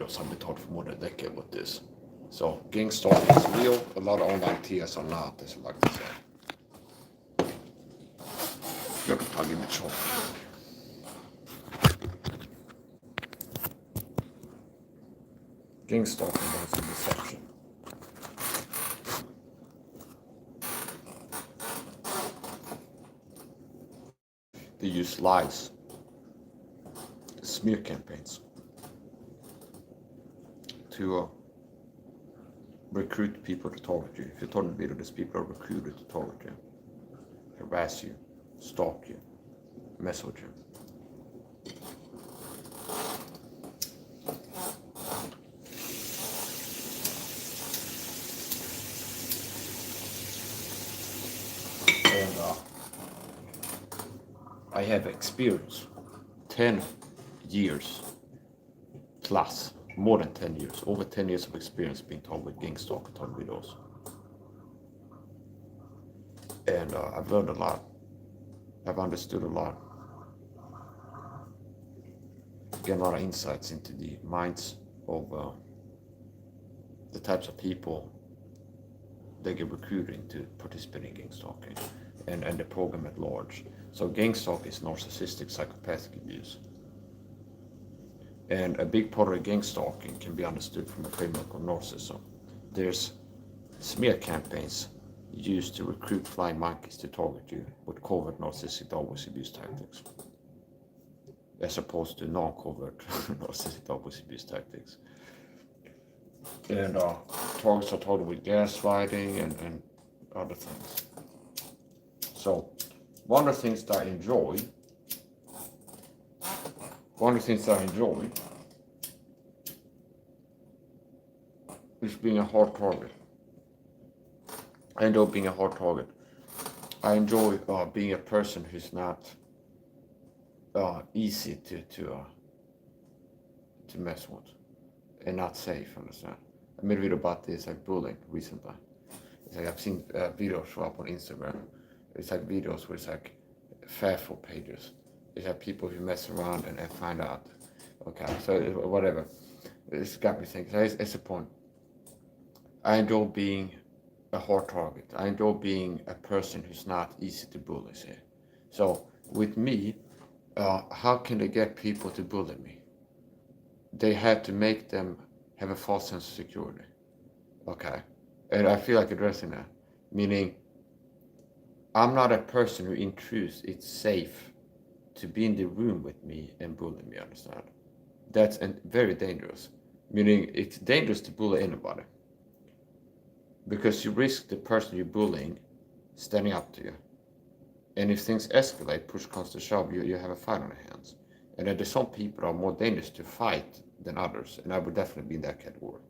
I've been taught for more than a decade with this. So gangstalking is real. A lot of online tears are not, as I like to say. Jag kan ta lite tjock. Gangstalking is a deception. They use lies, smear campaigns to recruit people to target you. If you target video, these people are recruited to target you, harass you, stalk you, mess with you. And I have experience 10 years plus, more than 10 years, over 10 years of experience being told with gangstalk on videos. And I've learned a lot. I've understood a lot. Get a lot of insights into the minds of the types of people they get recruited to participate in gangstalking and the program at large. So gangstalk is narcissistic psychopathic abuse. And a big part of gangstalking can be understood from a framework of narcissism. There's smear campaigns used to recruit flying monkeys to target you with covert narcissistic always abuse tactics, as opposed to non-covert narcissistic always abuse tactics. And targets are targeted with gaslighting and other things. So one of the things that I enjoy is being a hard target. I enjoy being a hard target. I enjoy being a person who's not easy to mess with and not safe, understand? I made a video about this, like bullying, recently. It's like I've seen videos show up on Instagram. It's like videos where it's like faithful pages. It's like people who mess around and find out. Okay, so whatever. It's got me thinking. It's the point. I enjoy being a hard target. I enjoy being a person who's not easy to bully here. So with me, how can they get people to bully me? They have to make them have a false sense of security. Okay, and I feel like addressing that, meaning I'm not a person who intrudes. It's safe to be in the room with me and bully me, understand? That's very dangerous, meaning it's dangerous to bully anybody because you risk the person you're bullying standing up to you. And if things escalate, push comes to shove, you have a fight on your hands. And then there's some people that are more dangerous to fight than others, and I would definitely be in that category.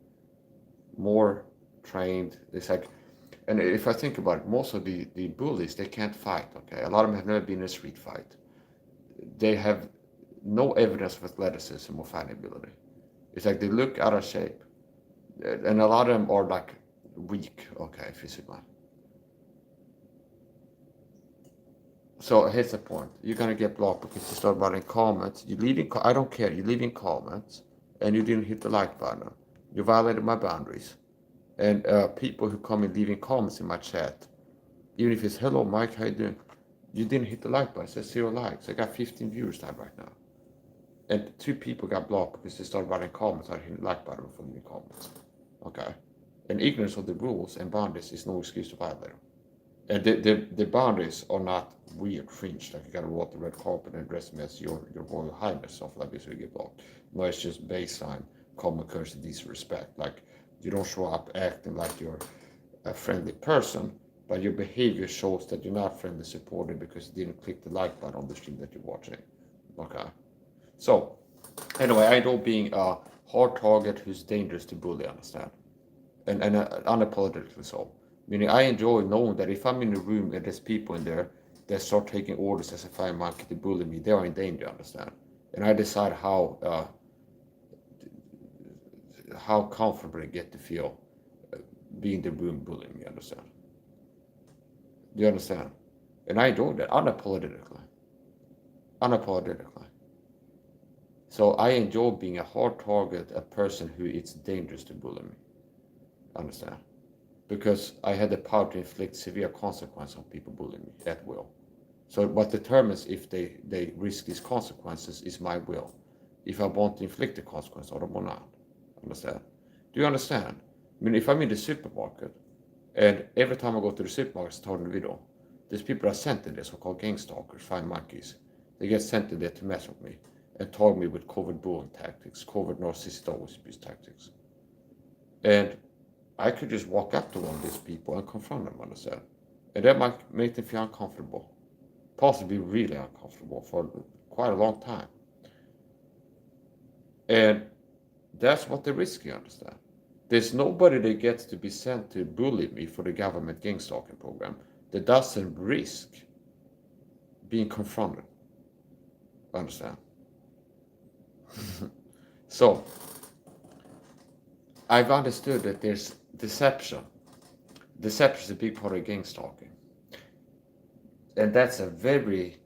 More trained, it's like, and if I think about it, most of the bullies, they can't fight, okay? A lot of them have never been in a street fight. They have no evidence of athleticism or fighting ability. It's like they look out of shape. And a lot of them are like weak, okay, physically. So here's the point. You're gonna get blocked because you start writing comments. You leaving, I don't care, you're leaving comments and you didn't hit the like button. You violated my boundaries. And people who come and leaving comments in my chat, even if it's hello Mike, how you doing? You didn't hit the like button. It says 0 likes. I got 15 viewers time right now. And 2 people got blocked because they started writing comments. I hit the like button before leaving comments. Okay. And ignorance of the rules and boundaries is no excuse to violate them. And the boundaries are not weird, fringe, like you gotta walk the red carpet and dress me as your royal highness, stuff like this, you get blocked. No, it's just baseline common courtesy, decent respect. Like, you don't show up acting like you're a friendly person, but your behavior shows that you're not friendly supported because you didn't click the like button on the stream that you're watching. Okay. So, anyway, I know being a hard target who's dangerous to bully, understand? And unapologetically so. Meaning I enjoy knowing that if I'm in a room and there's people in there that start taking orders as a fire market to bully me, they are in danger, understand? And I decide how comfortable I get to feel being in the room bullying me, understand? Do you understand? And I enjoy that unapologetically. Unapologetically. So I enjoy being a hard target, a person who it's dangerous to bully me. Understand? Because I had the power to inflict severe consequence on people bullying me at will. So what determines if they risk these consequences is my will. If I want to inflict the consequence or not. Understand? Do you understand? I mean, if I'm in the supermarket and every time I go to the supermarket, it's told in the video, these people are sent in there, so-called gangstalkers, fine monkeys. They get sent in there to mess with me and target me with covert bullying tactics, covert narcissistic abuse tactics. And I could just walk up to one of these people and confront them, understand? And that might make them feel uncomfortable, possibly really uncomfortable for quite a long time. And that's what they're risking, understand? There's nobody that gets to be sent to bully me for the government gangstalking program that doesn't risk being confronted, understand? So, I've understood that there's deception. Deception is a big part of gangstalking. And that's a very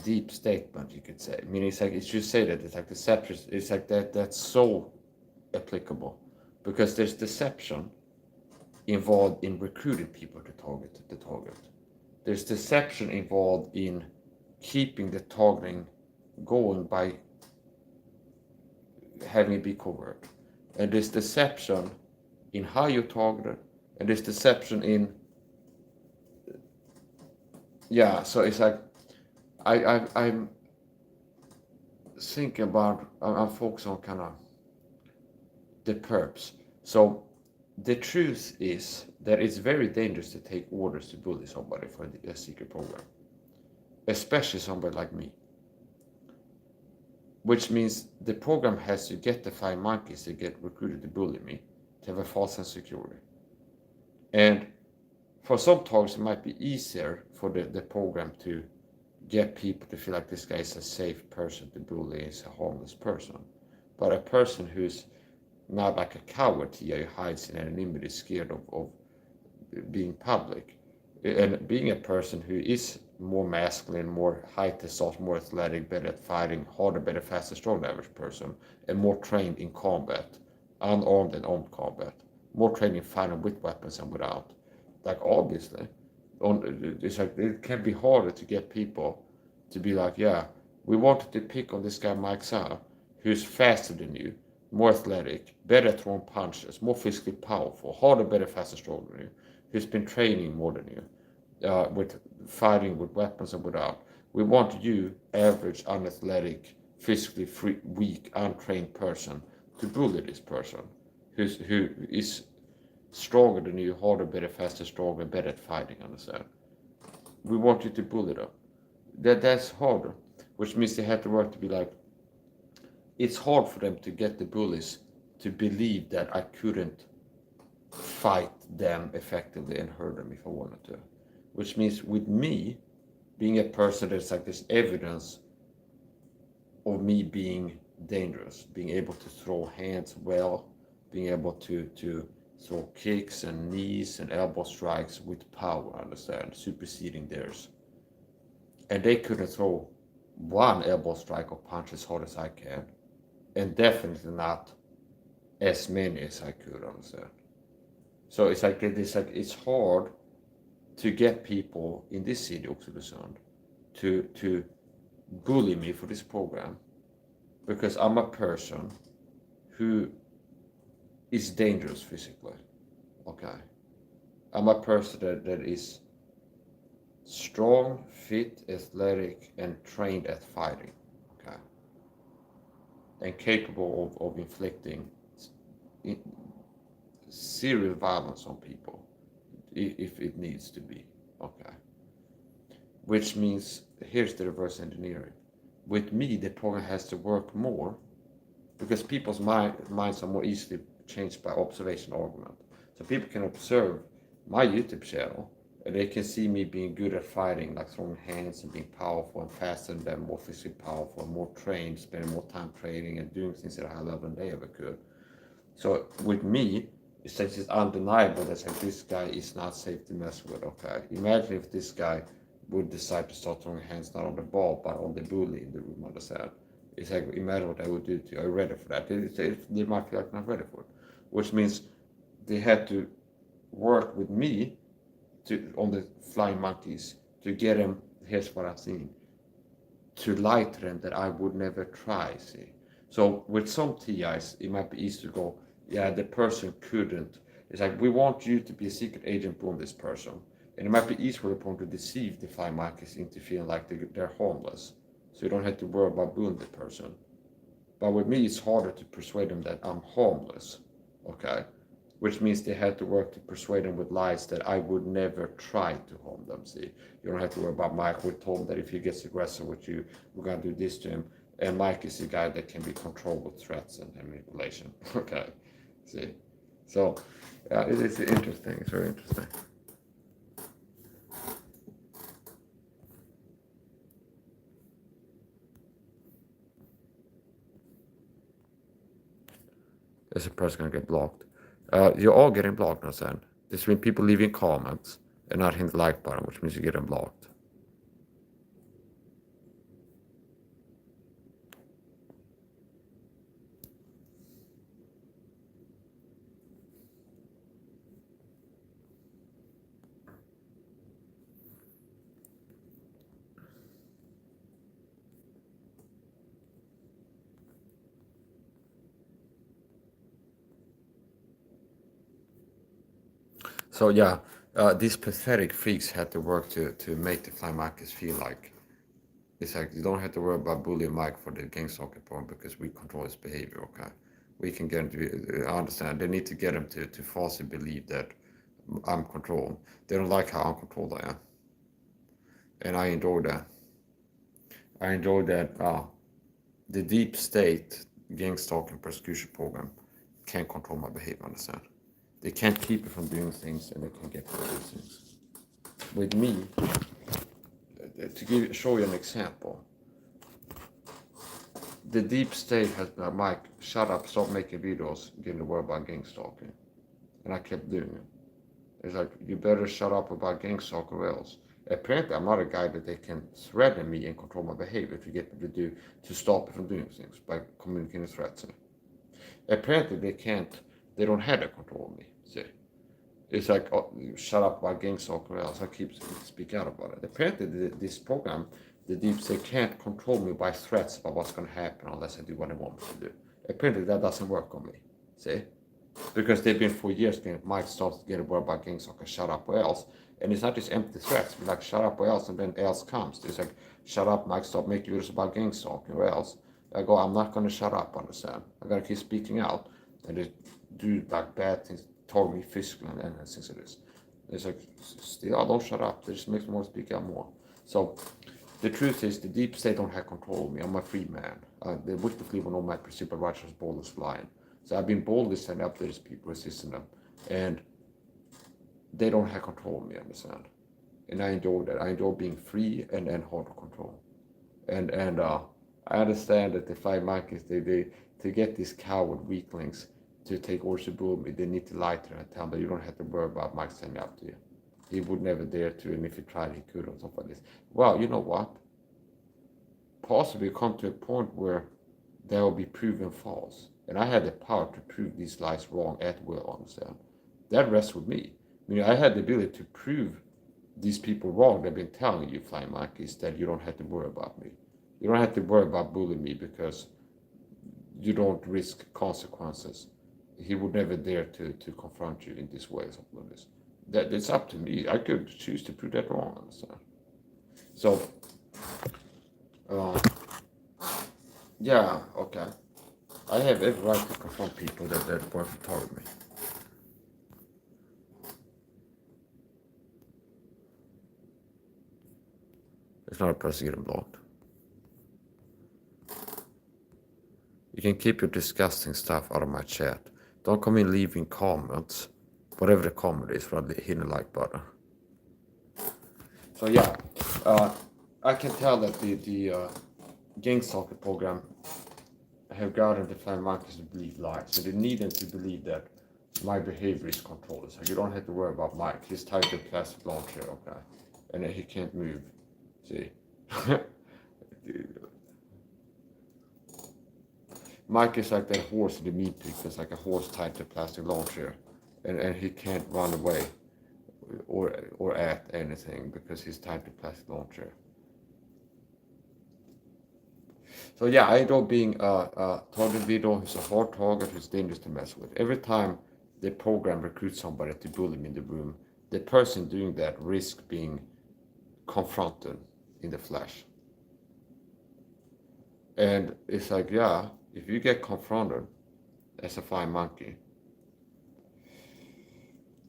deep statement, you could say. I mean, it's like, it should say that it's like deception, it's like that's so applicable. Because there's deception involved in recruiting people to target the target. There's deception involved in keeping the targeting going by having it be covert. And there's deception in how you target it, and there's deception in, so it's like I'm thinking about, I'm focused on kind of the perps. So the truth is that it's very dangerous to take orders to bully somebody for a secret program, especially somebody like me. Which means the program has to get the 5 monkeys that get recruited to bully me to have a false sense of security. And for some targets, it might be easier for the program to get people to feel like this guy is a safe person to bully, is a harmless person. But a person who's not like a coward here, who hides in anonymity, scared of being public, and being a person who is more masculine, more high testosterone, more athletic, better at fighting, harder, better, faster, stronger than average person, and more trained in combat, unarmed and armed combat, more trained in fighting with weapons and without. Like obviously, it's like it can be harder to get people to be like, yeah, we wanted to pick on this guy Mike SAHA, who's faster than you, more athletic, better at throwing punches, more physically powerful, harder, better, faster, stronger than you, who's been training more than you, with fighting with weapons and without. We want you, average, unathletic, physically weak, untrained person, to bully this person who is stronger than you, harder, better, faster, stronger, better at fighting, understand? We want you to bully them. That's harder, which means they have to work to be like, it's hard for them to get the bullies to believe that I couldn't fight them effectively and hurt them if I wanted to. Which means with me, being a person that's like this evidence of me being dangerous, being able to throw hands well, being able to throw kicks and knees and elbow strikes with power, understand, superseding theirs. And they couldn't throw one elbow strike or punch as hard as I can, and definitely not as many as I could, understand. So it's like it's hard to get people in this city, Oxelösund, to bully me for this program, because I'm a person who is dangerous physically. Okay, I'm a person that is strong, fit, athletic, and trained at fighting. Okay, and capable of inflicting serious violence on people if it needs to be. Okay, which means here's the reverse engineering. With me, the program has to work more because people's minds are more easily changed by observation argument. So people can observe my YouTube channel and they can see me being good at fighting, like throwing hands and being powerful and faster than them, more physically powerful, more trained, spending more time training and doing things at a high level than they ever could. So with me, it's just undeniable that like, this guy is not safe to mess with. Okay, imagine if this guy would decide to start throwing hands not on the ball but on the bully in the room, understand? It's like, imagine what I would do to you. Are you ready for that? They might feel like I'm not ready for it. Which means they had to work with me on the flying monkeys to get them, here's what I've seen, to lie to them that I would never try, see. So with some TIs, it might be easy to go, yeah, the person couldn't. It's like, we want you to be a secret agent on this person. And it might be easy for the person to deceive the flying monkeys into feeling like they're harmless. So you don't have to worry about bullying the person. But with me, it's harder to persuade them that I'm harmless, okay? Which means they had to work to persuade them with lies that I would never try to harm them, see? You don't have to worry about Mike. We told him that if he gets aggressive with you, we're going to do this to him. And Mike is the guy that can be controlled with threats and manipulation, okay? See? So, it's interesting. It's very interesting. There's a person gonna get blocked. You're all getting blocked now, Sen. This means people leaving comments and not hitting the like button, which means you're getting blocked. So yeah, these pathetic freaks had to work to make the flying monkeys feel like it's like you don't have to worry about bullying Mike for the gangstalking program because we control his behavior, okay? We can get him to understand. They need to get him to falsely believe that I'm controlled. They don't like how uncontrolled I am. And I enjoy that. I enjoy that the deep state gangstalking persecution program can't control my behavior, understand? They can't keep it from doing things and they can get to do things. With me, to show you an example, the deep state has been, Mike, shut up, stop making videos, getting the word about gang stalking. And I kept doing it. It's like, you better shut up about gang stalking or else. Apparently, I'm not a guy that they can threaten me and control my behavior to get me to stop me from doing things by communicating threats. Apparently, they don't have that control of me, see. It's like, oh, shut up about gang stalking or else I keep speaking out about it. Apparently, this program, the deep state can't control me by threats about what's going to happen unless I do what they want me to do. Apparently, that doesn't work on me, see? Because they've been for years being, Mike starts to get a word about gang stalking, shut up or else. And it's not just empty threats, but like, shut up or else, and then else comes. It's like, shut up, Mike, stop making videos about gang stalking or else. I go, I'm not going to shut up, understand? I'm going to keep speaking out. And they do like bad things, target me physically and things like this. It's like, still, don't shut up. They just makes me want to speak out more. So the truth is, the deep state don't have control of me. I'm a free man. They wish to believe on all my principal rights as bold as flying. So I've been boldly standing up to these people, resisting them. And they don't have control of me, understand? And I enjoy that. I enjoy being free and hard to control. And I understand that the five monkeys, they to get these coward weaklings to take orders to bully me, they need to lie to them and tell them that you don't have to worry about Mike standing up to you. He would never dare to, and if he tried, he could, or stuff like this. Well, you know what? Possibly come to a point where they will be proven false. And I had the power to prove these lies wrong at will, understand? That rests with me. I mean, I had the ability to prove these people wrong. They've been telling you, flying monkeys, that you don't have to worry about me. You don't have to worry about bullying me because you don't risk consequences. He would never dare to confront you in this way, something like this. That it's up to me. I could choose to prove that wrong, understand? So, yeah, okay. I have every right to confront people that want to target me. It's not a person getting blocked. You can keep your disgusting stuff out of my chat. Don't come in leaving comments, whatever the comment is, for hitting the like button. So yeah, I can tell that the gang stalking program have gotten the flying monkeys to believe lies. So they need them to believe that my behavior is controlled. So you don't have to worry about Mike. He's tied to a plastic launcher, okay? And he can't move. See? Mike is like that horse in the meat pig. It's like a horse tied to a plastic lawn chair, and he can't run away or at anything because he's tied to a plastic lawn chair. So yeah, I enjoy being a target video who's a hard target who's dangerous to mess with. Every time the program recruits somebody to bully me in the room, the person doing that risks being confronted in the flesh. And it's like, yeah, if you get confronted as a flying monkey,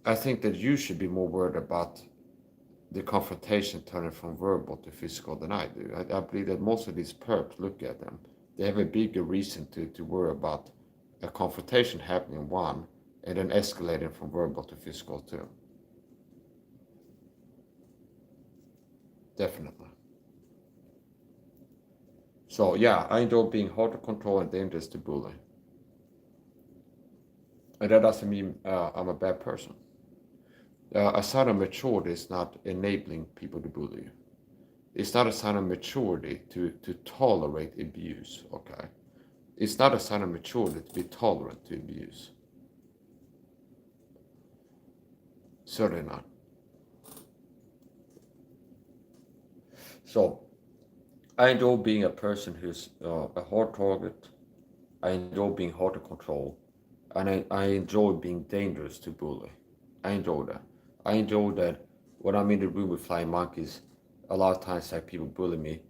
I think that you should be more worried about the confrontation turning from verbal to physical than I do. I believe that most of these perps, look at them, they have a bigger reason to worry about a confrontation happening, one, and then escalating from verbal to physical too. Definitely. So yeah, I enjoy being hard to control and dangerous to bully. And that doesn't mean I'm a bad person. A sign of maturity is not enabling people to bully you. It's not a sign of maturity to tolerate abuse, okay? It's not a sign of maturity to be tolerant to abuse. Certainly not. So, I enjoy being a person who's a hard target. I enjoy being hard to control. And I enjoy being dangerous to bully. I enjoy that. I enjoy that when I'm in the room with flying monkeys, a lot of times like people bully me,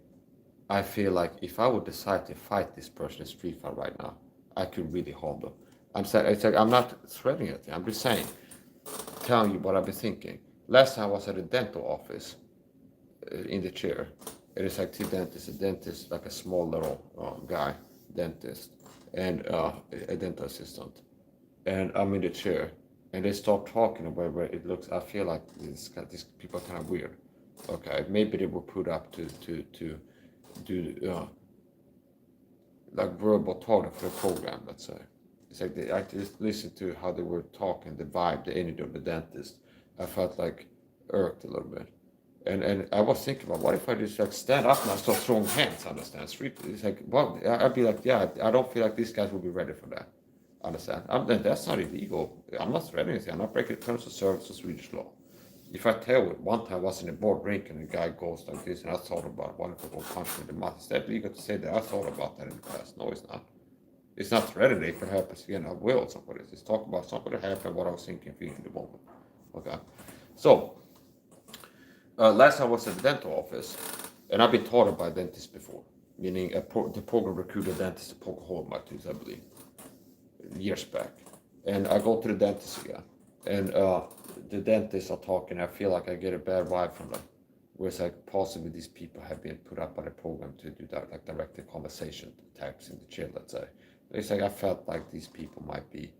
I feel like if I would decide to fight this person in street fight right now, I could really harm them. It's like I'm not threatening it. I'm just saying, telling you what I've been thinking. Last time I was at a dental office in the chair. It is like two dentists. A dentist, like a small little guy, dentist, and a dental assistant. And I'm in the chair, and they start talking about where it looks. I feel like these people are kind of weird. Okay, maybe they were put up to do like verbal talking for the program. Let's say it's like I just listened to how they were talking, the vibe, the energy of the dentist. I felt like irked a little bit. And I was thinking about what if I just like stand up and I start throwing hands on the stand street? It's like, well, I'd be like, yeah, I don't feel like these guys will be ready for that. Understand? That's not illegal. I'm not threatening anything. I'm not breaking terms of service or Swedish law. If I tell it, one time I was in a bar drinking and a guy goes like this and I thought about what if I go punch me in the mouth. Is that legal to say that I thought about that in the past? No, it's not. It's not threatening. If it happens again, I will. Somebody. It's talk about something that happened, what I was thinking, feeling in the moment. Okay. So, last time I was at the dental office, and I've been taught by dentists before, meaning the program recruited dentist to poke a hole in my tooth, I believe, years back. And I go to the dentist again, and the dentists are talking. I feel like I get a bad vibe from them, where it's like possibly these people have been put up by the program to do that, like direct conversation types in the chair, let's say. It's like I felt like these people might be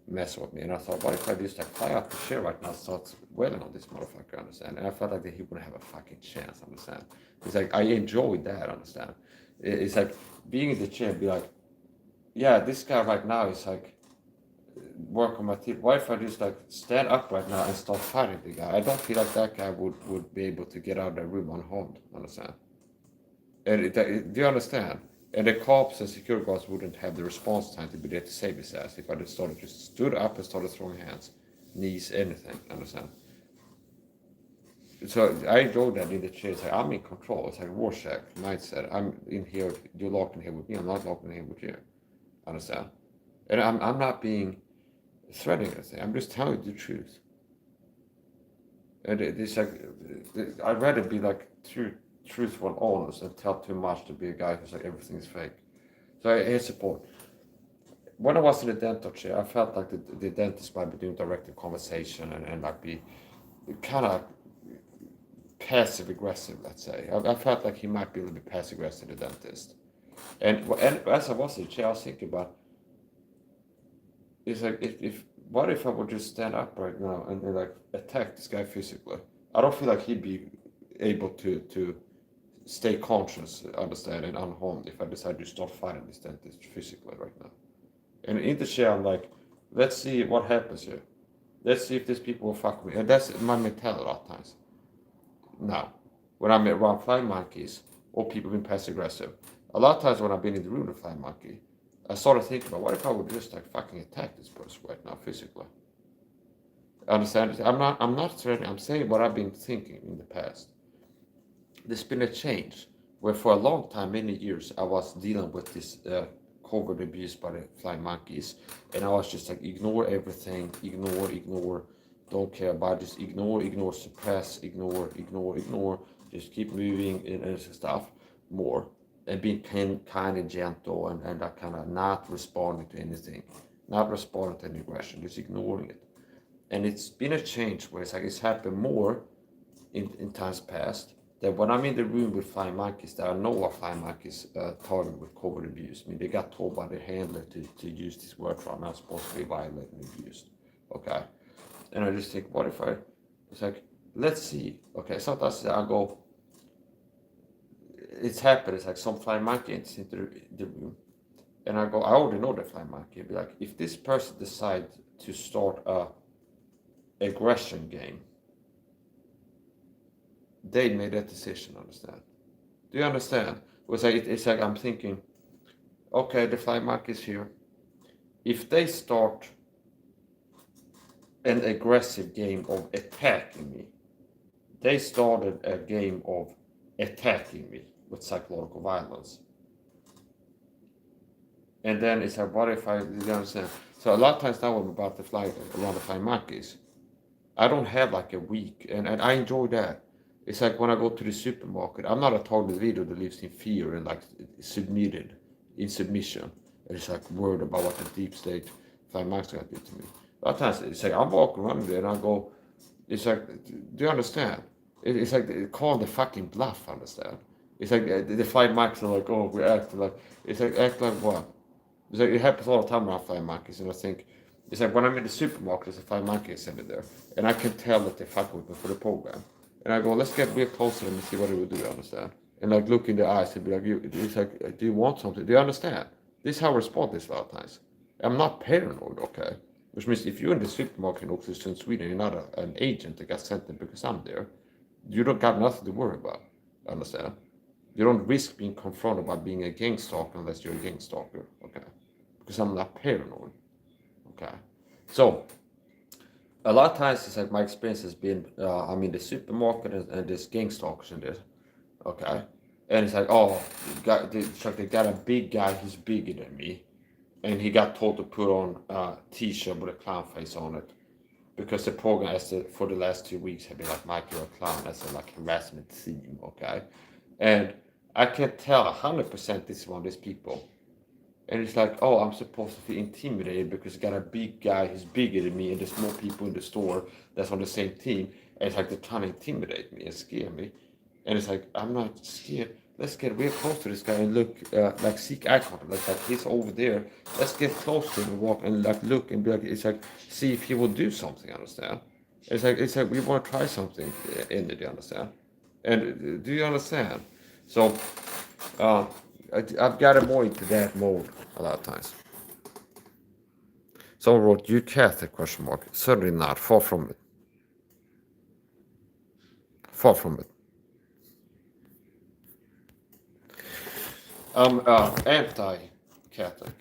messing with me, and I thought, what if I just like fly out the chair right now and start wailing on this motherfucker, understand? And I felt like that he wouldn't have a fucking chance, understand? It's like I enjoyed that, understand? It's like being in the chair and be like, yeah, this guy right now is like work on my teeth. What if I just like stand up right now and start fighting the guy? I don't feel like that guy would be able to get out of the room unharmed, understand? And do you understand? And the cops and security guards wouldn't have the response time to be there to save his ass if I just stood up and started throwing hands, knees, anything, understand? So I enjoy that in the chair. It's like I'm in control. It's like Rorschach mindset. I'm in here, you're locked in here with me, I'm not locked in here with you. Understand? And I'm not being threatening anything. I'm just telling you the truth. And it's like, I'd rather be like truthful and honest and tell too much to be a guy who's like everything is fake. So I support. When I was in the dental chair, I felt like the dentist might be doing direct conversation and like be kind of passive aggressive, let's say. I felt like he might be a little bit passive aggressive, the dentist. And as I was in the chair, I was thinking about, it's like if what if I would just stand up right now and like attack this guy physically? I don't feel like he'd be able to stay conscious, understand, and unharmed if I decide to start fighting this dentist physically right now. And in the chair, I'm like, let's see what happens here. Let's see if these people will fuck me. And that's my mentality a lot of times. Now, when I'm around flying monkeys or people being passive aggressive, a lot of times when I've been in the room with a flying monkey, I started thinking about what if I would just like fucking attack this person right now physically. Understand? I'm not threatening. I'm saying what I've been thinking in the past. There's been a change where for a long time, many years, I was dealing with this covert abuse by the flying monkeys, and I was just like ignore everything, ignore, don't care about, just ignore, suppress, ignore, just keep moving and stuff more, and being kind and gentle and that kind of not responding to anything, not responding to any aggression, just ignoring it. And it's been a change where it's like it's happened more in times past that when I'm in the room with flying monkeys, that I know are flying monkeys targeted with covert abuse. I mean, they got told by their handler to use this word for I'm not supposed to be violated and abused. Okay. And I just think, what if it's like, let's see. Okay, sometimes I go, it's happened, it's like some flying monkey enters into the room. And I go, I already know the flying monkey. I'd be like, if this person decides to start a aggression game, they made that decision, understand? Do you understand? It's like I'm thinking, okay, the flying monkey is here. If they start an aggressive game of attacking me, they started a game of attacking me with psychological violence. And then it's like, what if you understand? So a lot of times now I'm about to fly around the flying monkeys. I don't have like a week, and I enjoy that. It's like when I go to the supermarket, I'm not a target video that lives in fear and like in submission. And it's like worried about what the deep state flying monkeys gonna do to me. A lot of times it's like I'm walking around there and I go, it's like, do you understand? It's like they call the fucking bluff, understand? It's like the flying monkeys are like, oh, we're acting like, it's like act like what? It's like it happens all the time around flying monkeys, and I think it's like when I'm in the supermarket, there's a flying monkey sitting there, and I can tell that they fuck with me for the program. And I go, let's get real close to them and see what they will do, understand? And like look in their eyes and be like, it's like, do you want something? Do you understand? This is how I respond this a lot of times. I'm not paranoid, okay? Which means if you're in the supermarket in Sweden, you're not an agent that got sent there because I'm there, you don't got nothing to worry about, understand? You don't risk being confronted by being a gangstalker unless you're a gangstalker, okay? Because I'm not paranoid, okay? So, a lot of times it's like my experience has been, I'm in the supermarket and there's gangstalkers in there, okay? And it's like, oh, it's like they got a big guy who's bigger than me, and he got told to put on a t-shirt with a clown face on it. Because the program for the last 2 weeks have been like Mike, you're a clown, as a like harassment theme, okay? And I can tell 100% this is one of these people. And it's like, oh, I'm supposed to be intimidated because I got a big guy who's bigger than me and there's more people in the store that's on the same team. And it's like they're trying to intimidate me and scare me. And it's like, I'm not scared. Let's get real close to this guy and look, like seek eye contact. Like he's over there. Let's get close to him and walk and like look and be like, it's like, see if he will do something, understand? It's like we want to try something in it, you understand? And do you understand? So, I've gotten more into that mode a lot of times. Someone wrote, you Catholic, question mark. Certainly not. Far from it. Far from it. I'm anti-Catholic.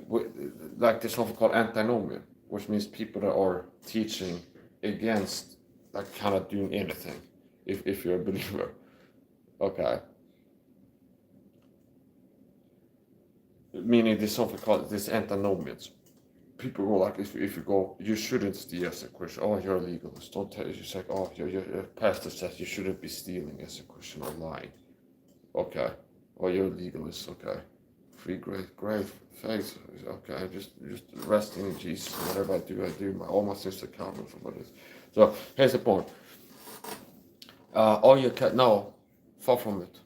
Like there's something called antinomian, which means people that are teaching against like kind of doing anything if you're a believer. Okay. Meaning there's something called this antinomians. People go like, if you go, you shouldn't steal as a Christian. Oh, you're a legalist. Don't tell you. It's like, oh, your pastor says you shouldn't be stealing as a Christian or lying. Okay. Oh, you're a legalist. Okay. Free great faith. Okay. Just resting in Jesus. Whatever I do. All my sins are covered for what it is. So here's the point. No, far from it.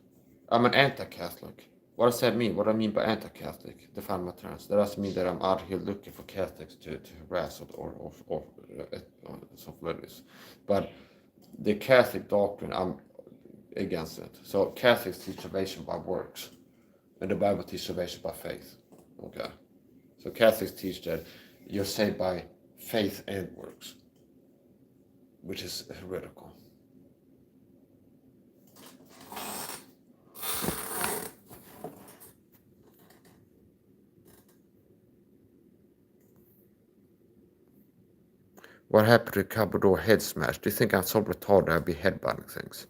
I'm an anti-Catholic. What does that mean? What do I mean by anti-Catholic? Define my terms. That doesn't mean that I'm out here looking for Catholics to harass or something like this. But the Catholic doctrine, I'm against it. So Catholics teach salvation by works, and the Bible teaches salvation by faith. Okay. So Catholics teach that you're saved by faith and works, which is heretical. What happened to cupboard door head smash? Do you think I'm so retarded I'd be headbutting things?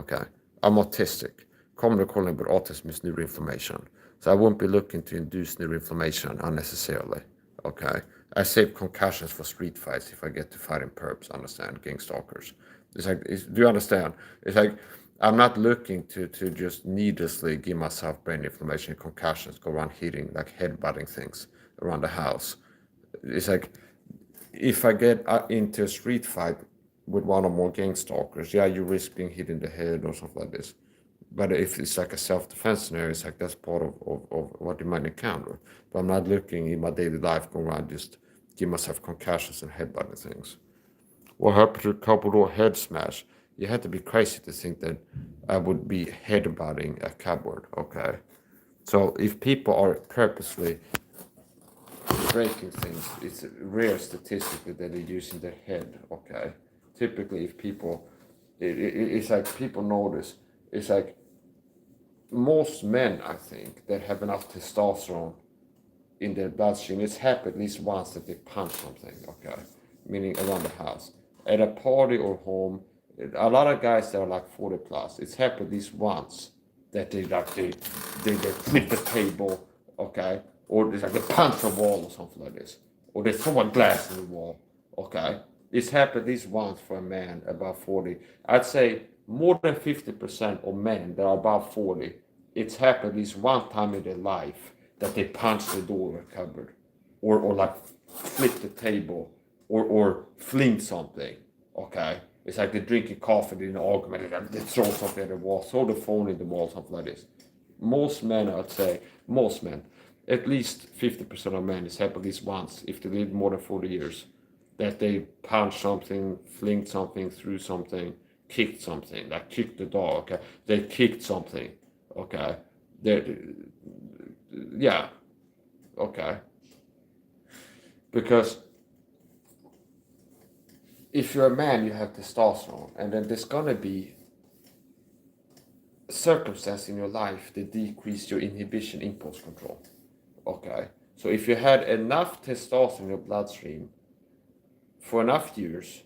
Okay. I'm autistic. Commonly calling about autism is neuroinflammation. So I won't be looking to induce neuroinflammation unnecessarily. Okay. I save concussions for street fights if I get to fighting perps, understand, gangstalkers. It's like, do you understand? It's like, I'm not looking to just needlessly give myself brain inflammation and concussions, go around hitting, like headbutting things around the house. It's like, if I get into a street fight with one or more gang stalkers, yeah, you risk being hit in the head or something like this. But if it's like a self-defense scenario, it's like that's part of what you might encounter. But I'm not looking in my daily life going around just give myself concussions and headbutting things. What happened to a couple door head smash? You had to be crazy to think that I would be headbutting a cupboard, okay? So if people are purposely breaking things, it's rare statistically that they're using their head, okay? Typically, if people, it's like people notice, it's like most men, I think, that have enough testosterone in their bloodstream, it's happened at least once that they punch something, okay? Meaning around the house. At a party or home, a lot of guys that are like 40 plus, it's happened at least once that they flip the table, okay? Or it's like they punch a wall or something like this. Or they throw a glass in the wall, okay? It's happened at least once for a man above 40. I'd say more than 50% of men that are above 40, it's happened at least one time in their life that they punch the door of a cupboard. Or like flip the table. Or fling something, okay? It's like they're drinking coffee in an argument and they throw something at the wall, throw the phone in the wall, something like this. Most men, I'd say, most men, at least 50% of men, it's happened at least once, if they live more than 40 years, that they punch something, fling something, threw something, kicked something, like kicked the dog, okay? They kicked something, okay? Yeah, okay? Because if you're a man, you have testosterone, and then there's gonna be circumstance in your life that decrease your inhibition impulse control. Okay? So if you had enough testosterone in your bloodstream for enough years,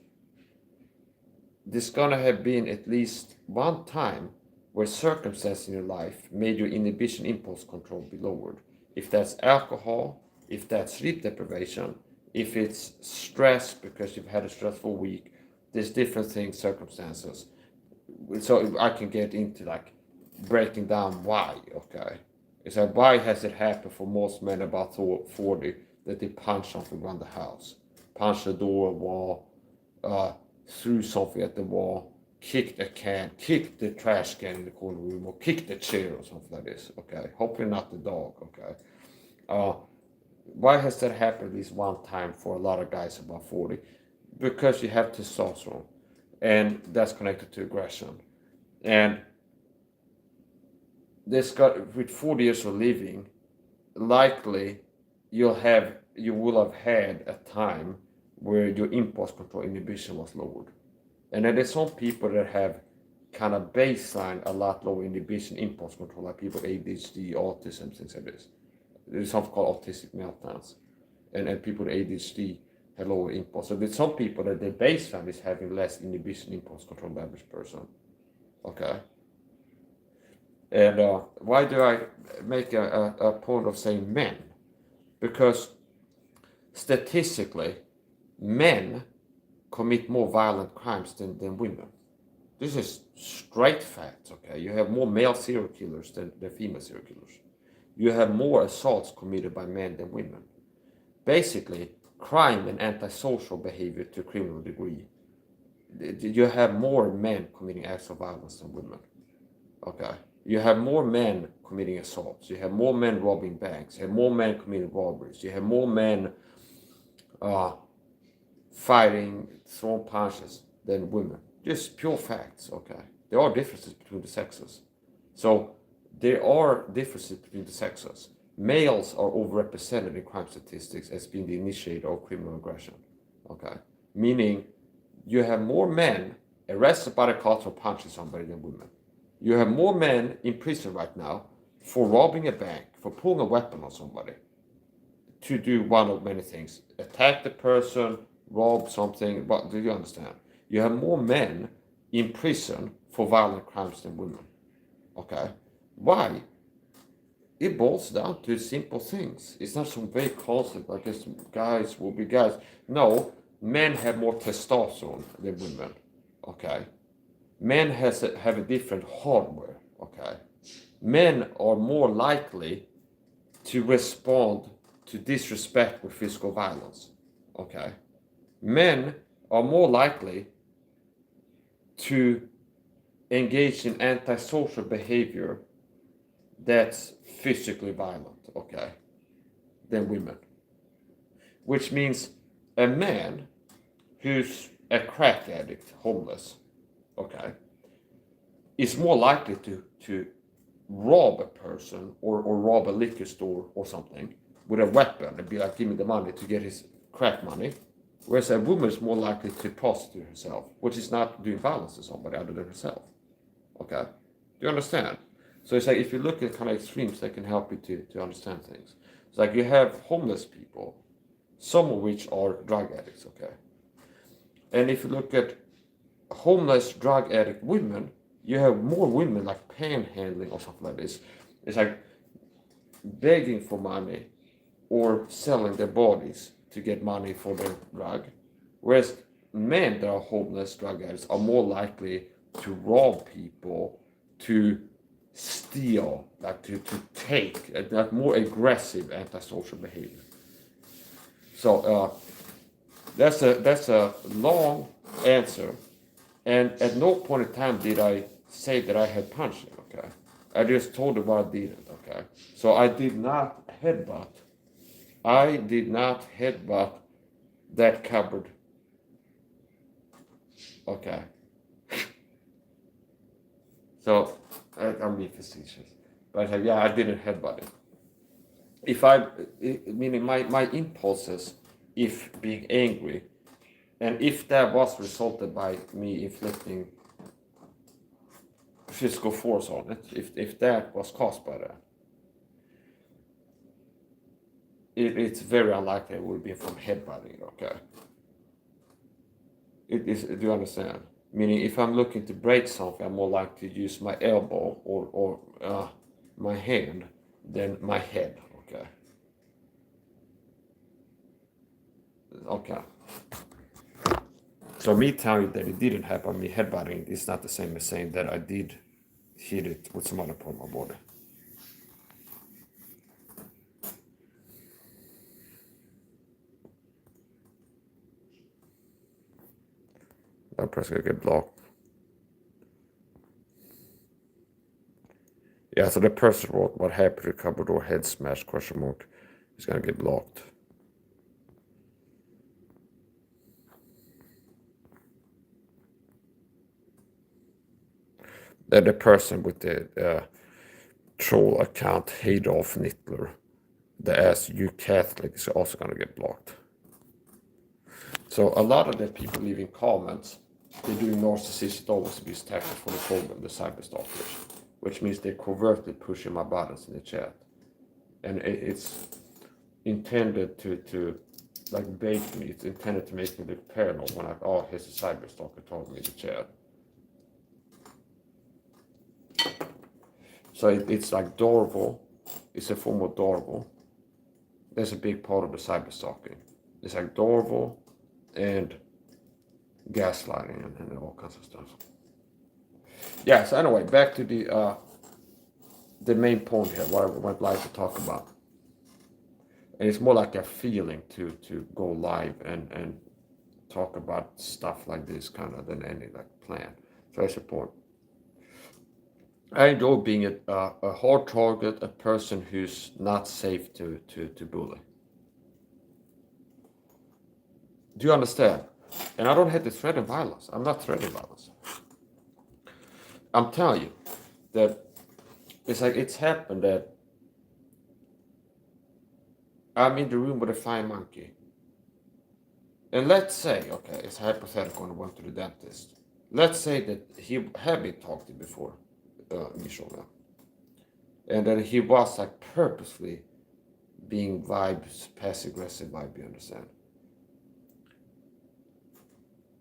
there's gonna have been at least one time where circumstance in your life made your inhibition impulse control be lowered. If that's alcohol, if that's sleep deprivation, if it's stress because you've had a stressful week, there's different things, circumstances. So I can get into like breaking down why, okay? It's like, why has it happened for most men about 40 that they punch something around the house? Punch the door, wall, threw something at the wall, kicked a can, kicked the trash can in the corner room, or kicked the chair or something like this, okay? Hopefully not the dog, okay? Why has that happened at least one time for a lot of guys above 40? Because you have testosterone, and that's connected to aggression. And this got with 40 years of living, likely you will have had a time where your impulse control inhibition was lowered. And then there's some people that have kind of baseline a lot lower inhibition impulse control, like people with ADHD, autism, things like this. There's something called autistic meltdowns. And people with ADHD have lower impulse. So there's some people that their baseline is having less inhibition impulse control than the average person. Okay? And why do I make a point of saying men? Because statistically, men commit more violent crimes than women. This is straight facts, okay? You have more male serial killers than female serial killers. You have more assaults committed by men than women. Basically, crime and antisocial behavior to a criminal degree. You have more men committing acts of violence than women, okay? You have more men committing assaults. You have more men robbing banks. You have more men committing robberies. You have more men fighting, throwing punches than women. Just pure facts, okay? There are differences between the sexes. So there are differences between the sexes. Males are overrepresented in crime statistics as being the initiator of criminal aggression, okay? Meaning you have more men arrested by the cops for punching somebody than women. You have more men in prison right now for robbing a bank, for pulling a weapon on somebody, to do one of many things. Attack the person, rob something, but do you understand? You have more men in prison for violent crimes than women. Okay? Why? It boils down to simple things. It's not some vague concept like guess guys will be guys. No, men have more testosterone than women. Okay? Men have a different hardware. Okay? Men are more likely to respond to disrespect with physical violence. Okay? Men are more likely to engage in antisocial behavior that's physically violent, okay, than women. Which means a man who's a crack addict, homeless, okay, is more likely to rob a person or rob a liquor store or something with a weapon and be like, give me the money to get his crack money. Whereas a woman is more likely to prostitute herself, which is not doing violence to somebody other than herself. Okay? Do you understand? So it's like if you look at kind of extremes, they can help you to understand things. It's like you have homeless people, some of which are drug addicts, okay? And if you look at homeless drug addict women, you have more women like panhandling or something like this. It's like begging for money or selling their bodies to get money for their drug. Whereas men that are homeless drug addicts are more likely to rob people, to steal, like to take, that more aggressive antisocial behavior. So that's a long answer, and at no point in time did I say that I had punched him. Okay, I just told him what I didn't. Okay, so I did not headbutt. I did not headbutt that cupboard. Okay. So I'm being facetious, but yeah, I didn't headbutt it. Meaning my impulses, if being angry, and if that was resulted by me inflicting physical force on it, if that was caused by that, it's very unlikely it would be from headbutting. Okay. It is. Do you understand? Meaning, if I'm looking to break something, I'm more likely to use my elbow or my hand than my head. Okay. Okay. So me telling you that it didn't happen, me headbutting, is not the same as saying that I did hit it with some other part of my body. That person gonna get blocked. Yeah, so the person wrote what happened to cupboard door head smash ? Is gonna get blocked. The person with the troll account, Adolf Nittler, the ass you Catholic, is also gonna get blocked. So a lot of the people leaving comments, they're doing narcissistic always abuse tactics for the problem, the cyberstalkers, which means they're covertly pushing my buttons in the chat, and it's intended to like bait me. It's intended to make me look paranoid when here's a cyberstalker talking in the chat. So it's like Dorval. It's a form of Dorval. That's a big part of the cyberstalking. It's like Dorval and gaslighting and all kinds of stuff. Yeah, so anyway, back to the main point here, what I would like to talk about. And it's more like a feeling to go live and talk about stuff like this kind of than any like plan. So I support. I enjoy being a hard target, a person who's not safe to bully. Do you understand? And I don't have to threaten violence. I'm not threatening violence. I'm telling you that it's like it's happened that I'm in the room with a flying monkey. And let's say, okay, it's hypothetical and I went to the dentist. Let's say that he had been talked to before, Michel. And then he was like purposely being passive aggressive vibe, you understand?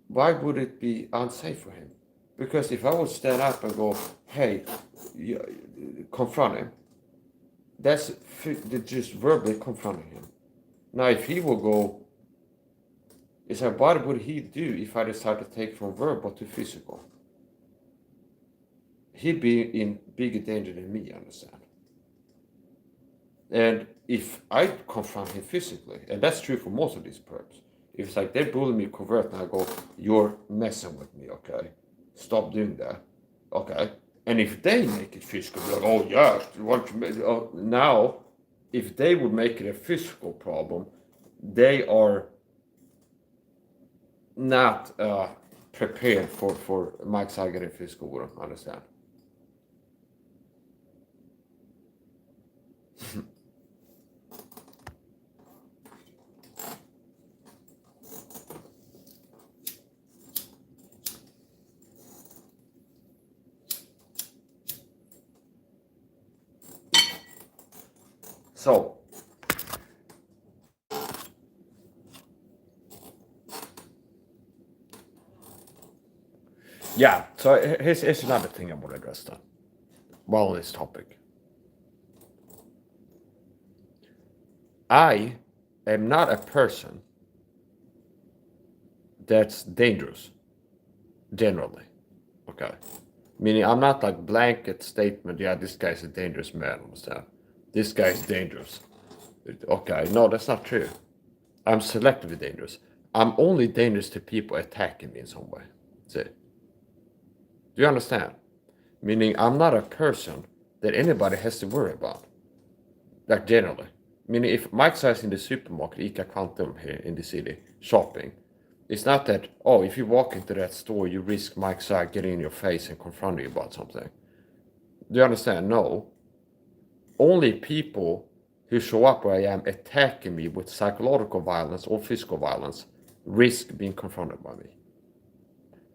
why would it be unsafe for him? Because if I would stand up and go, hey, confront him, that's just verbally confronting him. Now, if he will go, it's like, what would he do if I decide to take from verbal to physical? He'd be in bigger danger than me, understand? And if I confront him physically, and that's true for most of these perps, if it's like they bully me covert and I go, you're messing with me, okay? Stop doing that, okay? And if they make it physical, like, oh yeah, now, if they would make it a physical problem, they are not prepared for Mike Side getting physical with them, understand? So, yeah, so here's another thing I want to address then, while on this topic. I am not a person that's dangerous, generally, okay? Meaning I'm not like blanket statement, yeah, this guy's a dangerous man, understand? This guy's dangerous. Okay, no, that's not true. I'm selectively dangerous. I'm only dangerous to people attacking me in some way. That's it. Do you understand? Meaning I'm not a person that anybody has to worry about. Like generally. Meaning if Mike's is in the supermarket, ICA Quantum here in the city, shopping, it's not that, oh, if you walk into that store, you risk Mike's getting in your face and confronting you about something. Do you understand? No. Only people who show up where I am attacking me with psychological violence or physical violence risk being confronted by me.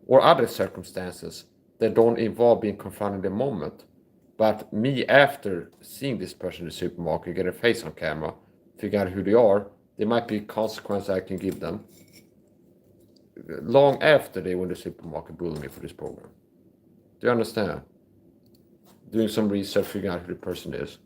Or other circumstances that don't involve being confronted in the moment, but me after seeing this person in the supermarket, get a face on camera, figure out who they are, there might be consequences I can give them long after they were in the supermarket bullying me for this program. Do you understand? Doing some research, figuring out who the person is.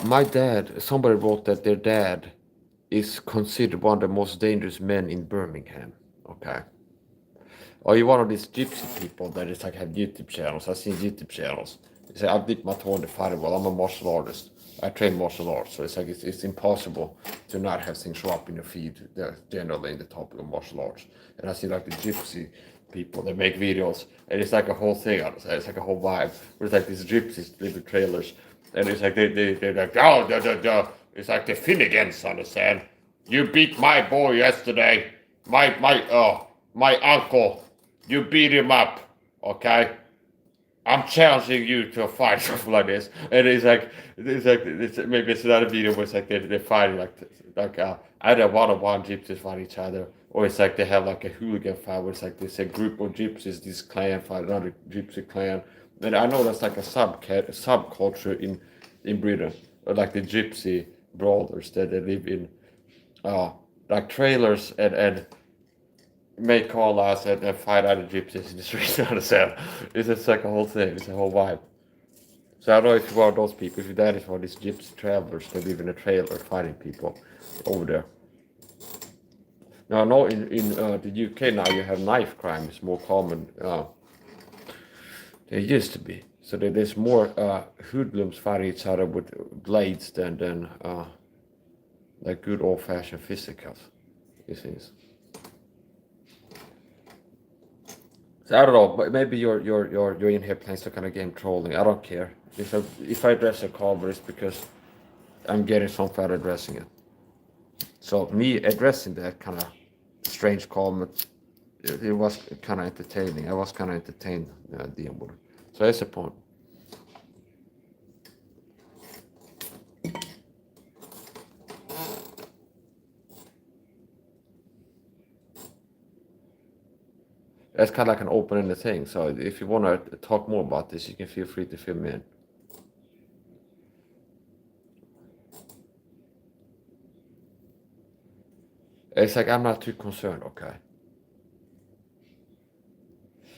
My dad, somebody wrote that their dad is considered one of the most dangerous men in Birmingham. Okay. Are you one of these gypsy people that is like have YouTube channels? I've seen YouTube channels. They say I've dipped my toe in the fire. Well, I'm a martial artist. I train martial arts, so it's like it's impossible to not have things show up in your feed generally in the topic of martial arts. And I see like the gypsy people that make videos, and it's like a whole thing. It's like a whole vibe. Where it's like these gypsies little trailers, and it's like they're like it's like the Finnegans, understand? You beat my boy yesterday. My uncle. You beat him up, okay? I'm challenging you to a fight, something like this. And maybe it's another video where it's like they're fighting like either one-on-one gypsies fight each other, or it's like they have like a hooligan fight where it's like there's a group of gypsies, this clan fight another gypsy clan. And I know that's like a subculture in Britain, or like the gypsy brawlers that they live in like trailers and make call us and fight other gypsies in the streets on the set. It's just like a whole thing, it's a whole vibe. So I don't know if you're one of those people, if your dad is one of these gypsy travelers that live in a trailer fighting people over there. Now I know in the UK now you have knife crime, it's more common. It used to be. So there's more hoodlums fighting each other with blades than like good old-fashioned fisticuffs, it seems. So I don't know, but maybe you're in here playing some kind of game trolling. I don't care. If I address a comment, it's because I'm getting something out of addressing it. So me addressing that kind of strange comment, it was kind of entertaining. I was kind of entertained dealing with it. So that's the point. That's kind of like an open-ended thing. So if you want to talk more about this, you can feel free to fill me in. It's like I'm not too concerned, okay?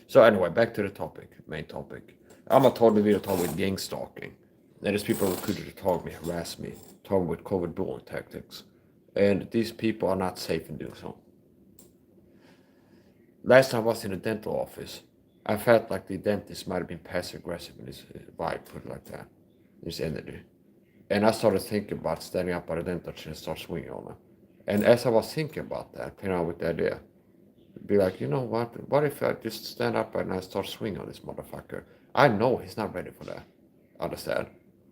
So anyway, back to the topic, main topic. I'm a totally video talk with gangstalking. And there's people recruited to target me, harass me, target with COVID bullying tactics. And these people are not safe in doing so. Last time I was in a dental office, I felt like the dentist might have been passive aggressive in his vibe, put it like that, his energy. And I started thinking about standing up by the dental chair and start swinging on him. And as I was thinking about that, came out with the idea, be like, you know what if I just stand up and I start swinging on this motherfucker? I know he's not ready for that. Understand?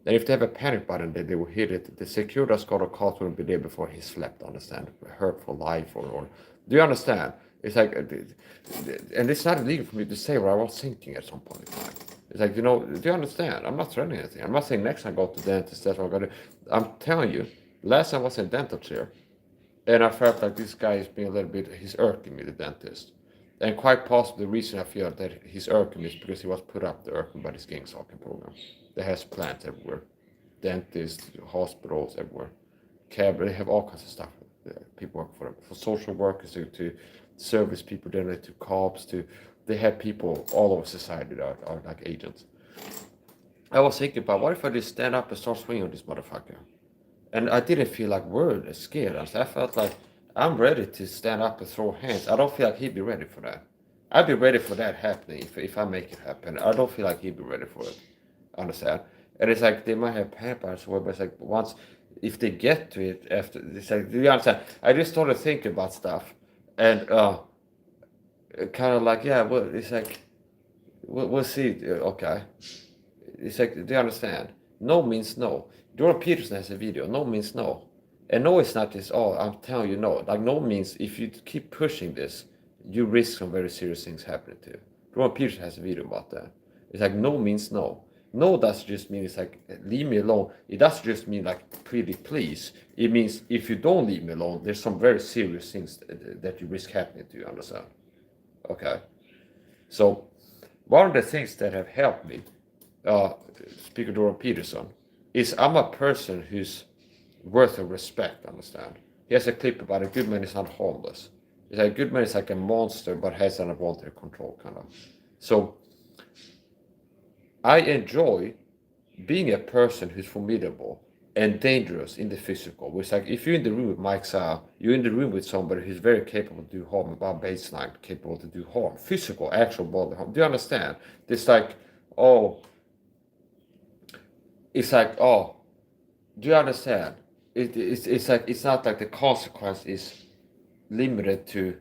And if they have a panic button, they will hit it. The security escort or call will be there before he slept, understand? Hurt for life or do you understand? It's like, and it's not illegal for me to say what I was thinking at some point in time. It's like, do you understand? I'm not threatening anything. I'm not saying next time I go to the dentist, that's what I'm going to do. I'm telling you, last time I was in a dental chair, and I felt like this guy is being a little bit, he's irking me, the dentist. And quite possibly the reason I feel that he's irking me is because he was put up to irk me by this gangstalking program. That has plants everywhere. Dentists, hospitals everywhere. Cab, they have all kinds of stuff. People work for them. For social workers, to service people, then to cops, they have people all over society that are like agents. I was thinking about, what if I just stand up and start swinging on this motherfucker? And I didn't feel like worried or scared. I felt like I'm ready to stand up and throw hands. I don't feel like he'd be ready for that. I'd be ready for that happening if I make it happen. I don't feel like he'd be ready for it. Understand? And it's like they might have pampers, but it's like once, if they get to it after, it's like, do you understand? I just started thinking about stuff. And kind of like, yeah, well, it's like, we'll see. Okay. It's like, do you understand? No means no. Jordan Peterson has a video. No means no. And no is not this, oh, I'm telling you no. Like, no means if you keep pushing this, you risk some very serious things happening to you. Jordan Peterson has a video about that. It's like, no means no. No doesn't just mean it's like, leave me alone. It doesn't just mean like, pretty please. It means if you don't leave me alone, there's some very serious things that you risk happening to you, understand? Okay. So, one of the things that have helped me, Speaker Jordan Peterson, is I'm a person who's worth of respect, understand? He has a clip about a good man is not harmless. It's like a good man is like a monster but has an unwanted control, kind of. So I enjoy being a person who's formidable and dangerous in the physical. It's like if you're in the room with Mike SAHA, you're in the room with somebody who's very capable to do harm, about baseline, capable to do harm, physical, actual body harm. Do you understand? It's like, oh, do you understand? It's like, it's not like the consequence is limited to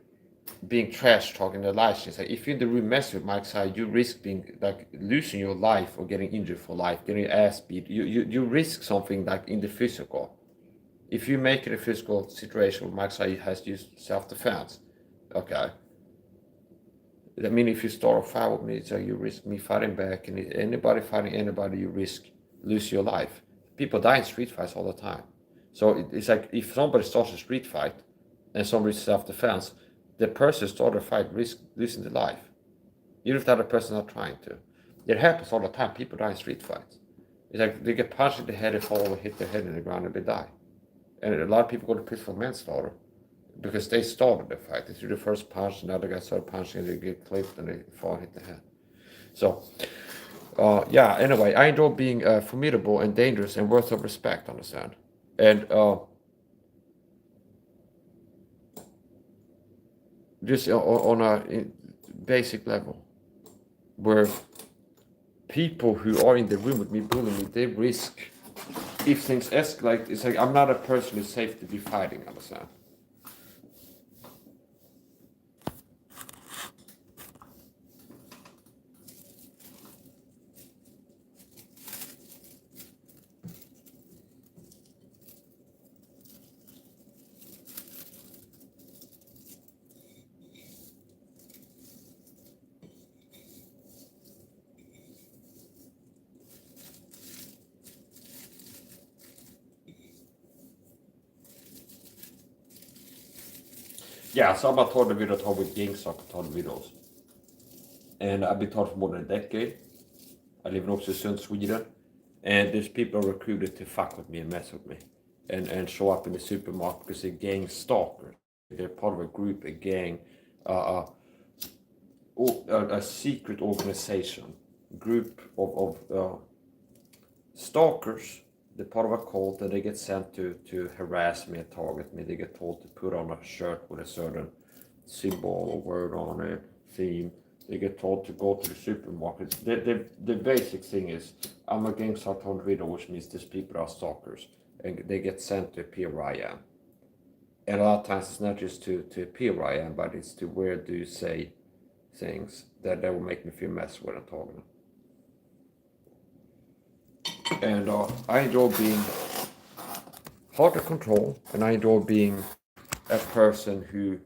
being trash talking the life. It's like if you're in the room messing with Mike's side, you risk being like losing your life or getting injured for life, getting your ass beat. You risk something like in the physical. If you make it a physical situation where Mike's side has used self-defense, okay. I mean, if you start a fight with me, so you risk me fighting back, and anybody fighting anybody, you risk lose your life. People die in street fights all the time. So it's like if somebody starts a street fight and somebody's self-defense, the person started a fight risks losing their life. Even if the other person's not trying to. It happens all the time. People die in street fights. It's like they get punched in the head, they fall over, hit their head in the ground, and they die. And a lot of people go to prison for manslaughter because they started the fight. They threw the first punch, and the other guy started punching, and they get clipped, and they fall and hit the head. So, yeah, anyway, I enjoy being formidable and dangerous and worth of respect, understand? And just on a basic level, where people who are in the room with me bullying me, they risk, if things escalate, it's like I'm not a person who's safe to be fighting, understand? Yeah, so I'm a taught video talk with gangstalking taught videos. And I've been taught for more than a decade. I live in Oxelösund, Sweden. And there's people recruited to fuck with me and mess with me. And show up in the supermarket because they're gang stalkers. they're part of a group, a gang, a secret organization, group of stalkers. They're part of a cult, and they get sent to harass me and target me. They get told to put on a shirt with a certain symbol or word on it, theme. They get told to go to the supermarket. The basic thing is, I'm a gangster video, which means these people are stalkers, and they get sent to appear where I am. And a lot of times it's not just to appear where I am, but it's to where do you say things that will make me feel mess when I'm talking. And I enjoy being hard to control, and I enjoy being a person who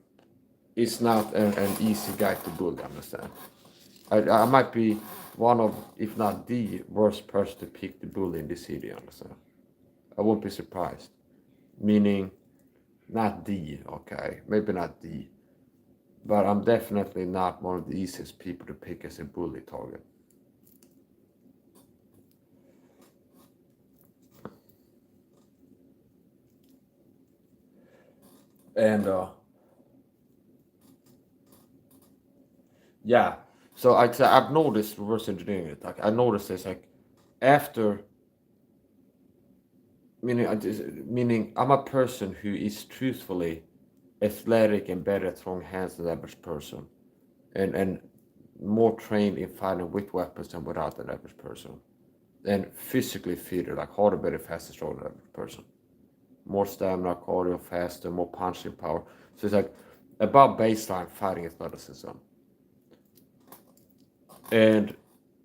is not an easy guy to bully, understand? I might be one of, if not the worst person to pick the bully in the city, understand? I won't be surprised. Meaning, not the, okay, maybe not the, but I'm definitely not one of the easiest people to pick as a bully target. And yeah, so I've noticed reverse engineering it. Like I noticed this, like after, meaning I'm a person who is truthfully athletic and better at throwing hands than the average person, and more trained in fighting with weapons than without an average person, and physically fitter, like harder, better, faster, stronger than the average person. More stamina, cardio, faster, more punching power. So it's like about baseline fighting athleticism. And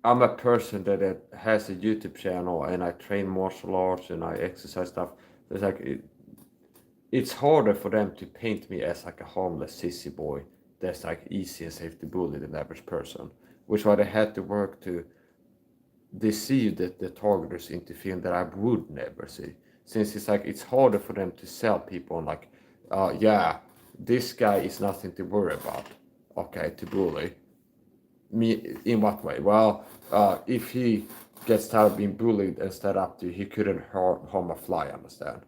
I'm a person that has a YouTube channel, and I train martial arts and I exercise stuff. So it's like it's harder for them to paint me as like a harmless sissy boy that's like easy and safe to bully than the average person. Which why they had to work to deceive the targeters into feeling that I would never see. Since it's like it's harder for them to sell people on like, yeah, this guy is nothing to worry about. Okay, to bully. Me in what way? Well, if he gets tired of being bullied and stood up to, he couldn't harm a fly. Understand?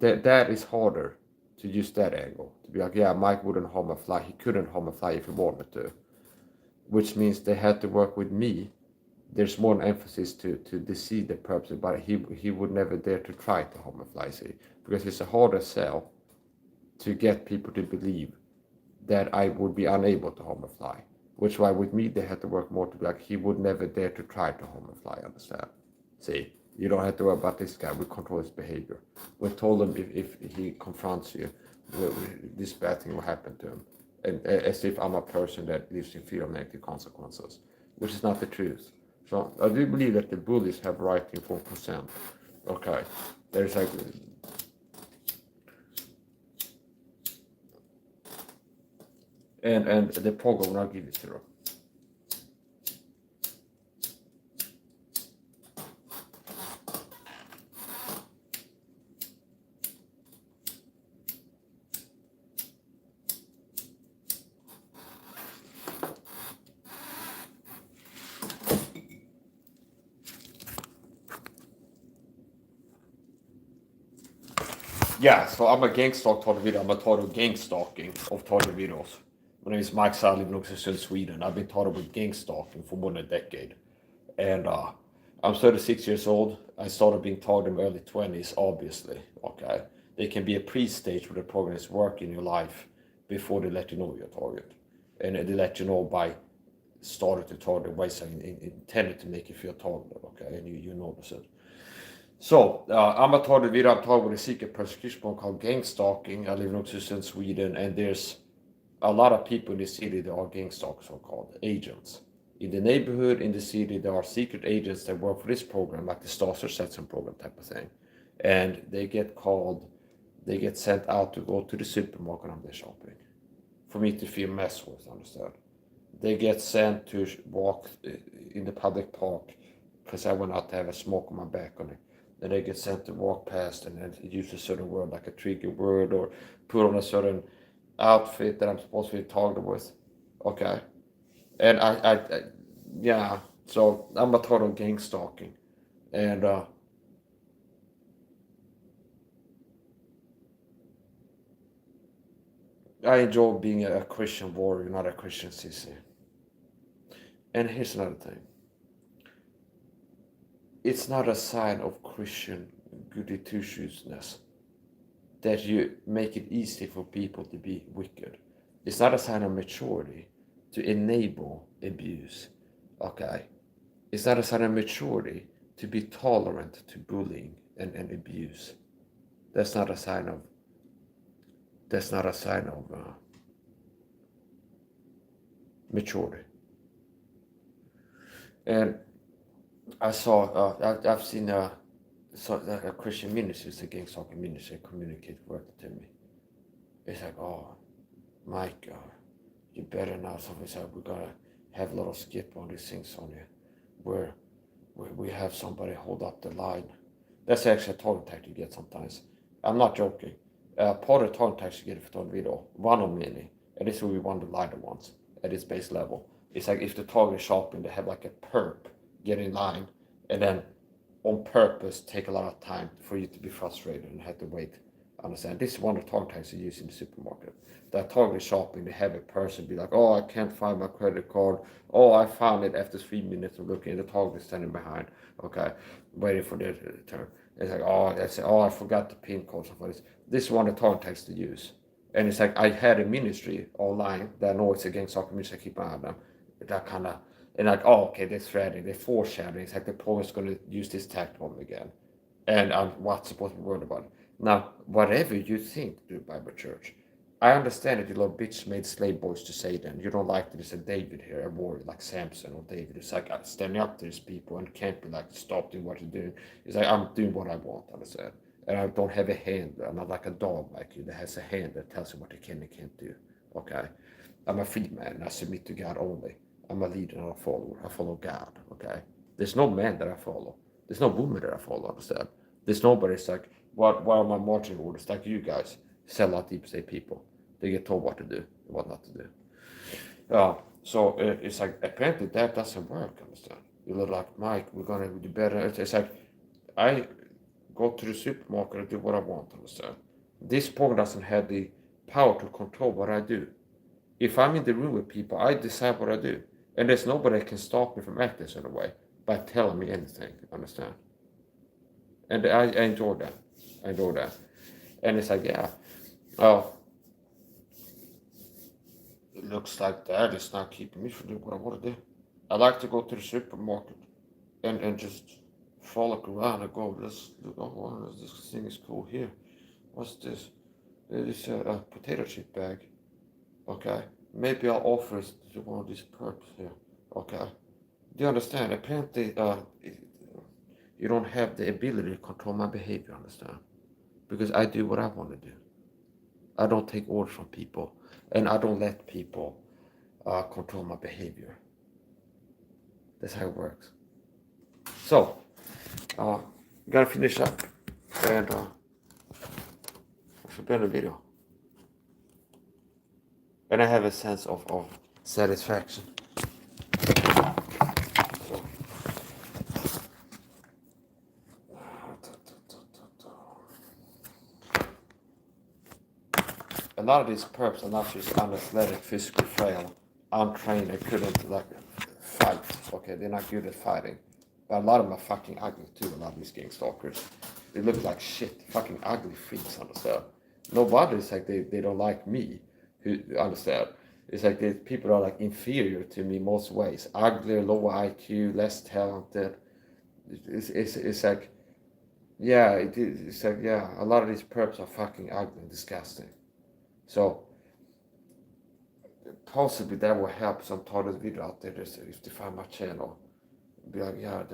That is harder to use that angle to be like, yeah, Mike wouldn't harm a fly. He couldn't harm a fly if he wanted to, which means they had to work with me. There's more an emphasis to deceive the person, but he would never dare to try to harm a fly, see, because it's a harder sell to get people to believe that I would be unable to harm a fly. Which why with me they had to work more to be like he would never dare to try to harm a fly, understand? See, you don't have to worry about this guy, we control his behavior. We told him if he confronts you, this bad thing will happen to him. And as if I'm a person that lives in fear of negative consequences, which is not the truth. So I do believe that the bullies have right to informed consent. Okay, there's like and the program will not give it to them. Yeah, so I'm a gangstalk tar video. I'm a tar of gangstalking of tar videos. My name is Mike Sally, live in Sweden. I've been taught with gangstalking for more than a decade. And I'm 36 years old. I started being taught in my early 20s, obviously. Okay. They can be a pre-stage where the program is working in your life before they let you know your target. And they let you know by starting to target ways intended to make you feel targeted, okay? And you notice it. So, I'm a target video. I'm targeted with a secret persecution program called gangstalking. I live in Sweden, and there's a lot of people in the city that are gangstalkers, so-called agents. In the neighborhood, in the city, there are secret agents that work for this program, like the Stars Asserting program type of thing. And they get sent out to go to the supermarket on their shopping. For me to feel mess with, understand? They get sent to walk in the public park because I went out to have a smoke on my back on it. Then they get sent to walk past and use a certain word, like a trigger word, or put on a certain outfit that I'm supposed to be targeted with. Okay. And yeah, so I'm a total gang stalking. And I enjoy being a Christian warrior, not a Christian sissy. And here's another thing. It's not a sign of Christian goody two-shoesness that you make it easy for people to be wicked. It's not a sign of maturity to enable abuse. Okay? It's not a sign of maturity to be tolerant to bullying and abuse. That's not a sign of maturity. And I saw I've seen a Christian ministry, a gangstalking ministry, communicate word to me. It's like, oh, Mike, you better not. So it's like we're gonna have a little skip on these things on you, where we have somebody hold up the line. That's actually a target tactic you get sometimes. I'm not joking. Part of the target tactics you get for target video, one of many, and this will be one of the lighter ones at its base level. It's like if the target is sharpened, they have like a perp get in line, and then on purpose take a lot of time for you to be frustrated and have to wait. Understand? This is one of the target tactics you use in the supermarket. That target is shopping, they have a person be like, oh, I can't find my credit card. Oh, I found it after 3 minutes of looking, the target is standing behind. Okay, waiting for their turn. It's like, oh, they say, oh, I forgot the PIN code. So this is one of the target tactics to use. And it's like, I had a ministry online that I know it's against soccer ministry, I keep an eye on them. That kind of, and like, oh, okay, they're threatening, they're foreshadowing. It's like the Poland's going to use this tactic on them again. And I'm what's supposed to be worried about it. Now, whatever you think, do Bible Church, I understand that you love bitch-made slave boys to Satan. You don't like that there's a David here, a warrior like Samson or David. It's like standing up to these people and can't be like, stop doing what you're doing. It's like, I'm doing what I want, understand? And I don't have a hand. I'm not like a dog like you that has a hand that tells you what they can and can't do. Okay? I'm a free man and I submit to God only. I'm a leader, not a follower. I follow God, okay? There's no man that I follow. There's no woman that I follow, understand? There's nobody that's like, what are my marching orders? Like you guys, sell out deep state people. They get told what to do and what not to do. So it's like, apparently that doesn't work, understand? You look like, Mike, we're gonna do better. It's like, I go to the supermarket and do what I want, understand? This program doesn't have the power to control what I do. If I'm in the room with people, I decide what I do. And there's nobody that can stop me from acting in a way by telling me anything, understand? And I enjoy that. I enjoy that. And it's like, yeah, oh, it looks like that is not keeping me from doing what I want to do. I like to go to the supermarket and just frolic around and go, let's look, oh, this thing is cool here. What's this? It is a potato chip bag. Okay, maybe I'll offer it to one of these perps here. Okay, do you understand? Apparently, you don't have the ability to control my behavior, understand? Because I do what I want to do. I don't take orders from people, and I don't let people control my behavior. That's how it works. So, gotta finish up, and it's been a video. And I have a sense of satisfaction. A lot of these perps are not just unathletic, physically frail, untrained, they couldn't like fight. Okay, they're not good at fighting. But a lot of them are fucking ugly too, a lot of these gang stalkers. They look like shit, fucking ugly freaks, understand? No wonder it's like they don't like me, who understand? It's like people are like inferior to me most ways. Uglier, lower IQ, less talented. It's like, yeah, it's like, yeah, a lot of these perps are fucking ugly and disgusting. So, possibly that will help some target video out there if they find my channel. Be like, yeah,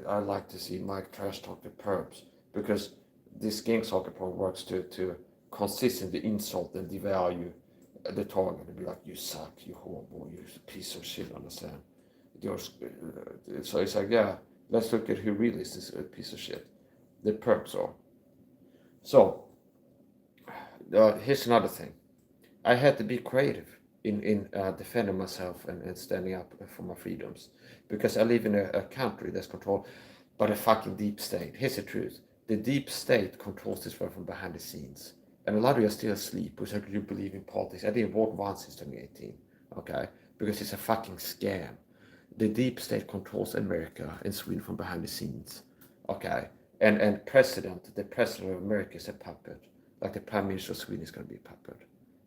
I like to see Mike trash talk the perps, because this gang stalker program works to consistently insult and devalue the target and be like, you suck, you horrible, you piece of shit, understand? So it's like, yeah, let's look at who really is this piece of shit. The perps are. So, here's another thing. I had to be creative in defending myself and standing up for my freedoms, because I live in a country that's controlled by the fucking deep state. Here's the truth. The deep state controls this world from behind the scenes. And a lot of you are still asleep, which you believe in politics. I didn't vote once since 2018, okay? Because it's a fucking scam. The deep state controls America and Sweden from behind the scenes, okay? And the president of America is a puppet. Like the prime minister of Sweden is going to be a puppet.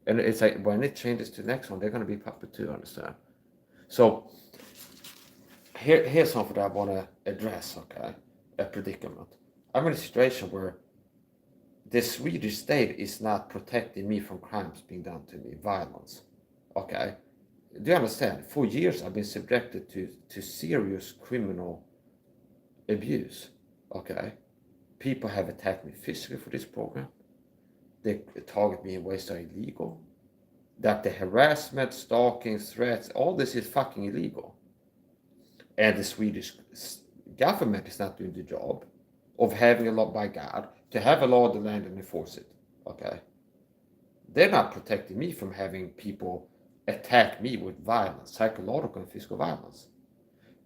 And it's like when it changes to the next one, they're going to be a puppet too, understand? So here's something that I want to address, okay? A predicament. I'm in a situation where the Swedish state is not protecting me from crimes being done to me, violence, okay? Do you understand? For years I've been subjected to serious criminal abuse, okay? People have attacked me physically for this program. They target me in ways that are illegal. That the harassment, stalking, threats, all this is fucking illegal. And the Swedish government is not doing the job of having a law, by God, to have a law of the land and enforce it, okay? They're not protecting me from having people attack me with violence, psychological and physical violence.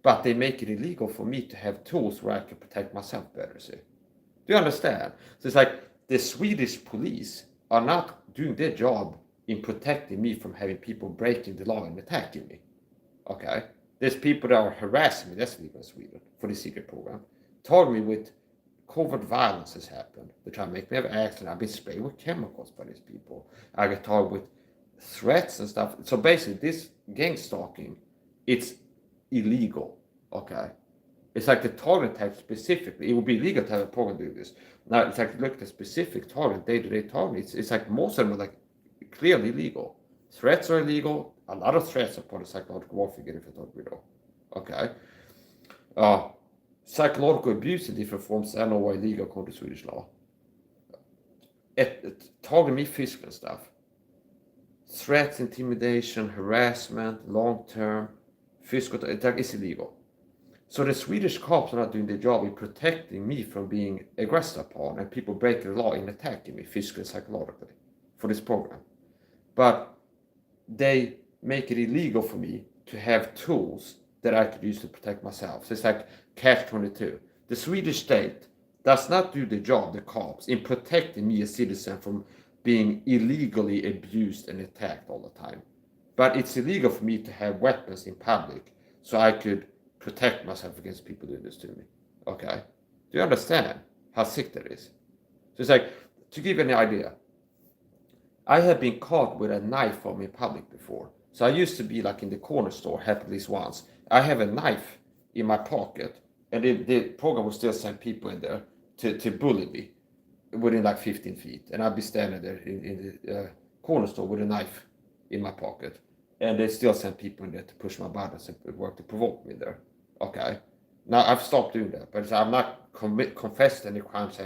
But they make it illegal for me to have tools where I can protect myself better, see? Do you understand? So it's like the Swedish police are not doing their job in protecting me from having people breaking the law and attacking me, okay? There's people that are harassing me, that's legal in Sweden, for the secret program. Told me with covert violence has happened. They try to make me have an accident. I've been sprayed with chemicals by these people. I get told with threats and stuff. So basically, this gangstalking, it's illegal, okay? It's like the target type specifically. It would be illegal to have a program do this. Now, it's like look at the specific target, day-to-day target. It's like most of them are like clearly illegal. Threats are illegal. A lot of threats are part of psychological warfare, if you thought we know, okay? Psychological abuse in different forms are no illegal according to Swedish law. Targeting me physical stuff. Threats, intimidation, harassment, long-term, physical attack is illegal. So the Swedish cops are not doing their job in protecting me from being aggressed upon and people breaking the law and attacking me physically and psychologically for this program. But they make it illegal for me to have tools that I could use to protect myself. So it's like catch-22. The Swedish state does not do the job, the cops, in protecting me, a citizen, from being illegally abused and attacked all the time. But it's illegal for me to have weapons in public so I could protect myself against people doing this to me. Okay? Do you understand how sick that is? So it's like, to give you an idea, I have been caught with a knife on me in public before. So I used to be like in the corner store, happened at least once. I have a knife in my pocket, and the program will still send people in there to bully me within like 15 feet. And I'll be standing there in the corner store with a knife in my pocket. And they still send people in there to push my buttons and work to provoke me there. Okay? Now, I've stopped doing that, but I'm not confessed any crimes.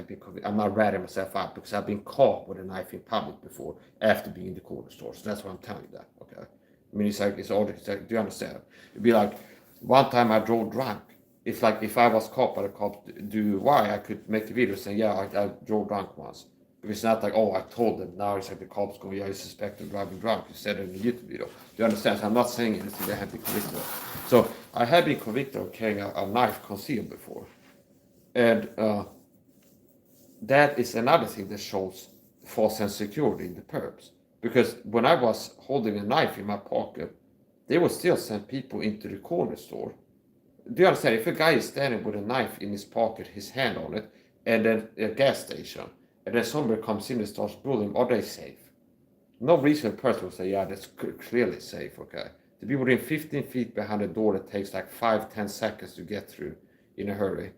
I'm not ratting myself out because I've been caught with a knife in public before after being in the corner store. So that's why I'm telling you that, okay? I mean, it's like, do you understand? It'd be like, one time I drove drunk. It's like if I was caught by the cops, why I could make a video saying, yeah, I drove drunk once. Because it's not like, oh, I told them. Now it's like the cops go, yeah, you suspect of driving drunk. You said it in a YouTube video. Do you understand? So I'm not saying anything they have been convicted of. So I have been convicted of carrying a knife concealed before. And that is another thing that shows false sense of security in the perps. Because when I was holding a knife in my pocket, they would still send people into the corner store. Do you understand? If a guy is standing with a knife in his pocket, his hand on it, and then a gas station, and then somebody comes in and starts bullying, are they safe? No reasonable person will say, yeah, that's clearly safe, okay? To be within 15 feet behind a door that takes like 5-10 seconds to get through in a hurry,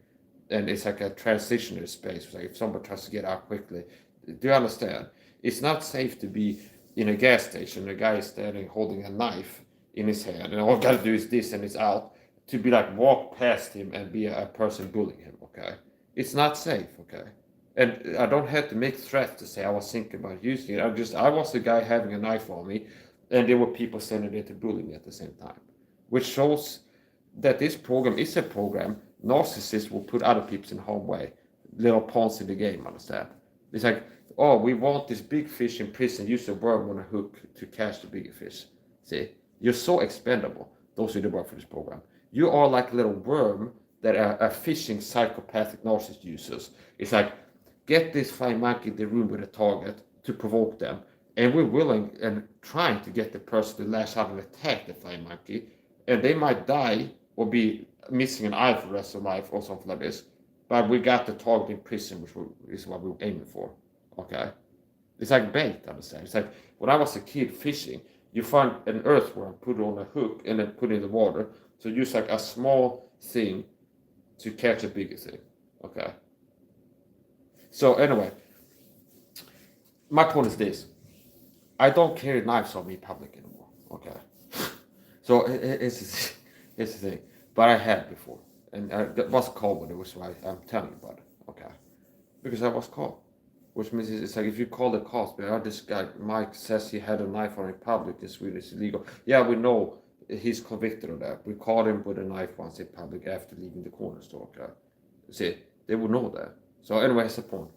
and it's like a transitional space, like if somebody tries to get out quickly. Do you understand? It's not safe to be in a gas station, a guy is standing holding a knife in his hand, and all you gotta do is this and it's out, to be like walk past him and be a person bullying him, okay? It's not safe, okay? And I don't have to make threats to say I was thinking about using it. I was the guy having a knife on me, and there were people standing there to bully me at the same time. Which shows that this program is a program narcissists will put other people in harm's way. Little pawns in the game, understand? It's like, oh, we want this big fish in prison, use a worm on a hook to catch the bigger fish. See? You're so expendable. Those are the work for this program. You are like a little worm that a fishing psychopathic narcissist uses. It's like, get this fine monkey in the room with a target, to provoke them, and we're willing and trying to get the person to lash out and attack the flying monkey, and they might die or be missing an eye for the rest of their life or something like this, but we got the target in prison, which is what we were aiming for. Okay, it's like bait, I understand. It's like when I was a kid fishing, you find an earthworm, put it on a hook, and then put it in the water. So use like a small thing to catch a bigger thing. Okay. So anyway, my point is this: I don't carry knives on me in public anymore. Okay. So it's the thing, but I had before, and I was caught with it, which is why I'm telling you about it. Okay, because I was caught, which means it's like if you call the cops, but this guy Mike says he had a knife on in public in Sweden, it's illegal. Yeah, we know he's convicted of that. We caught him with a knife once in public after leaving the corner store. Okay, see, they would know that. So anyway, that's the point.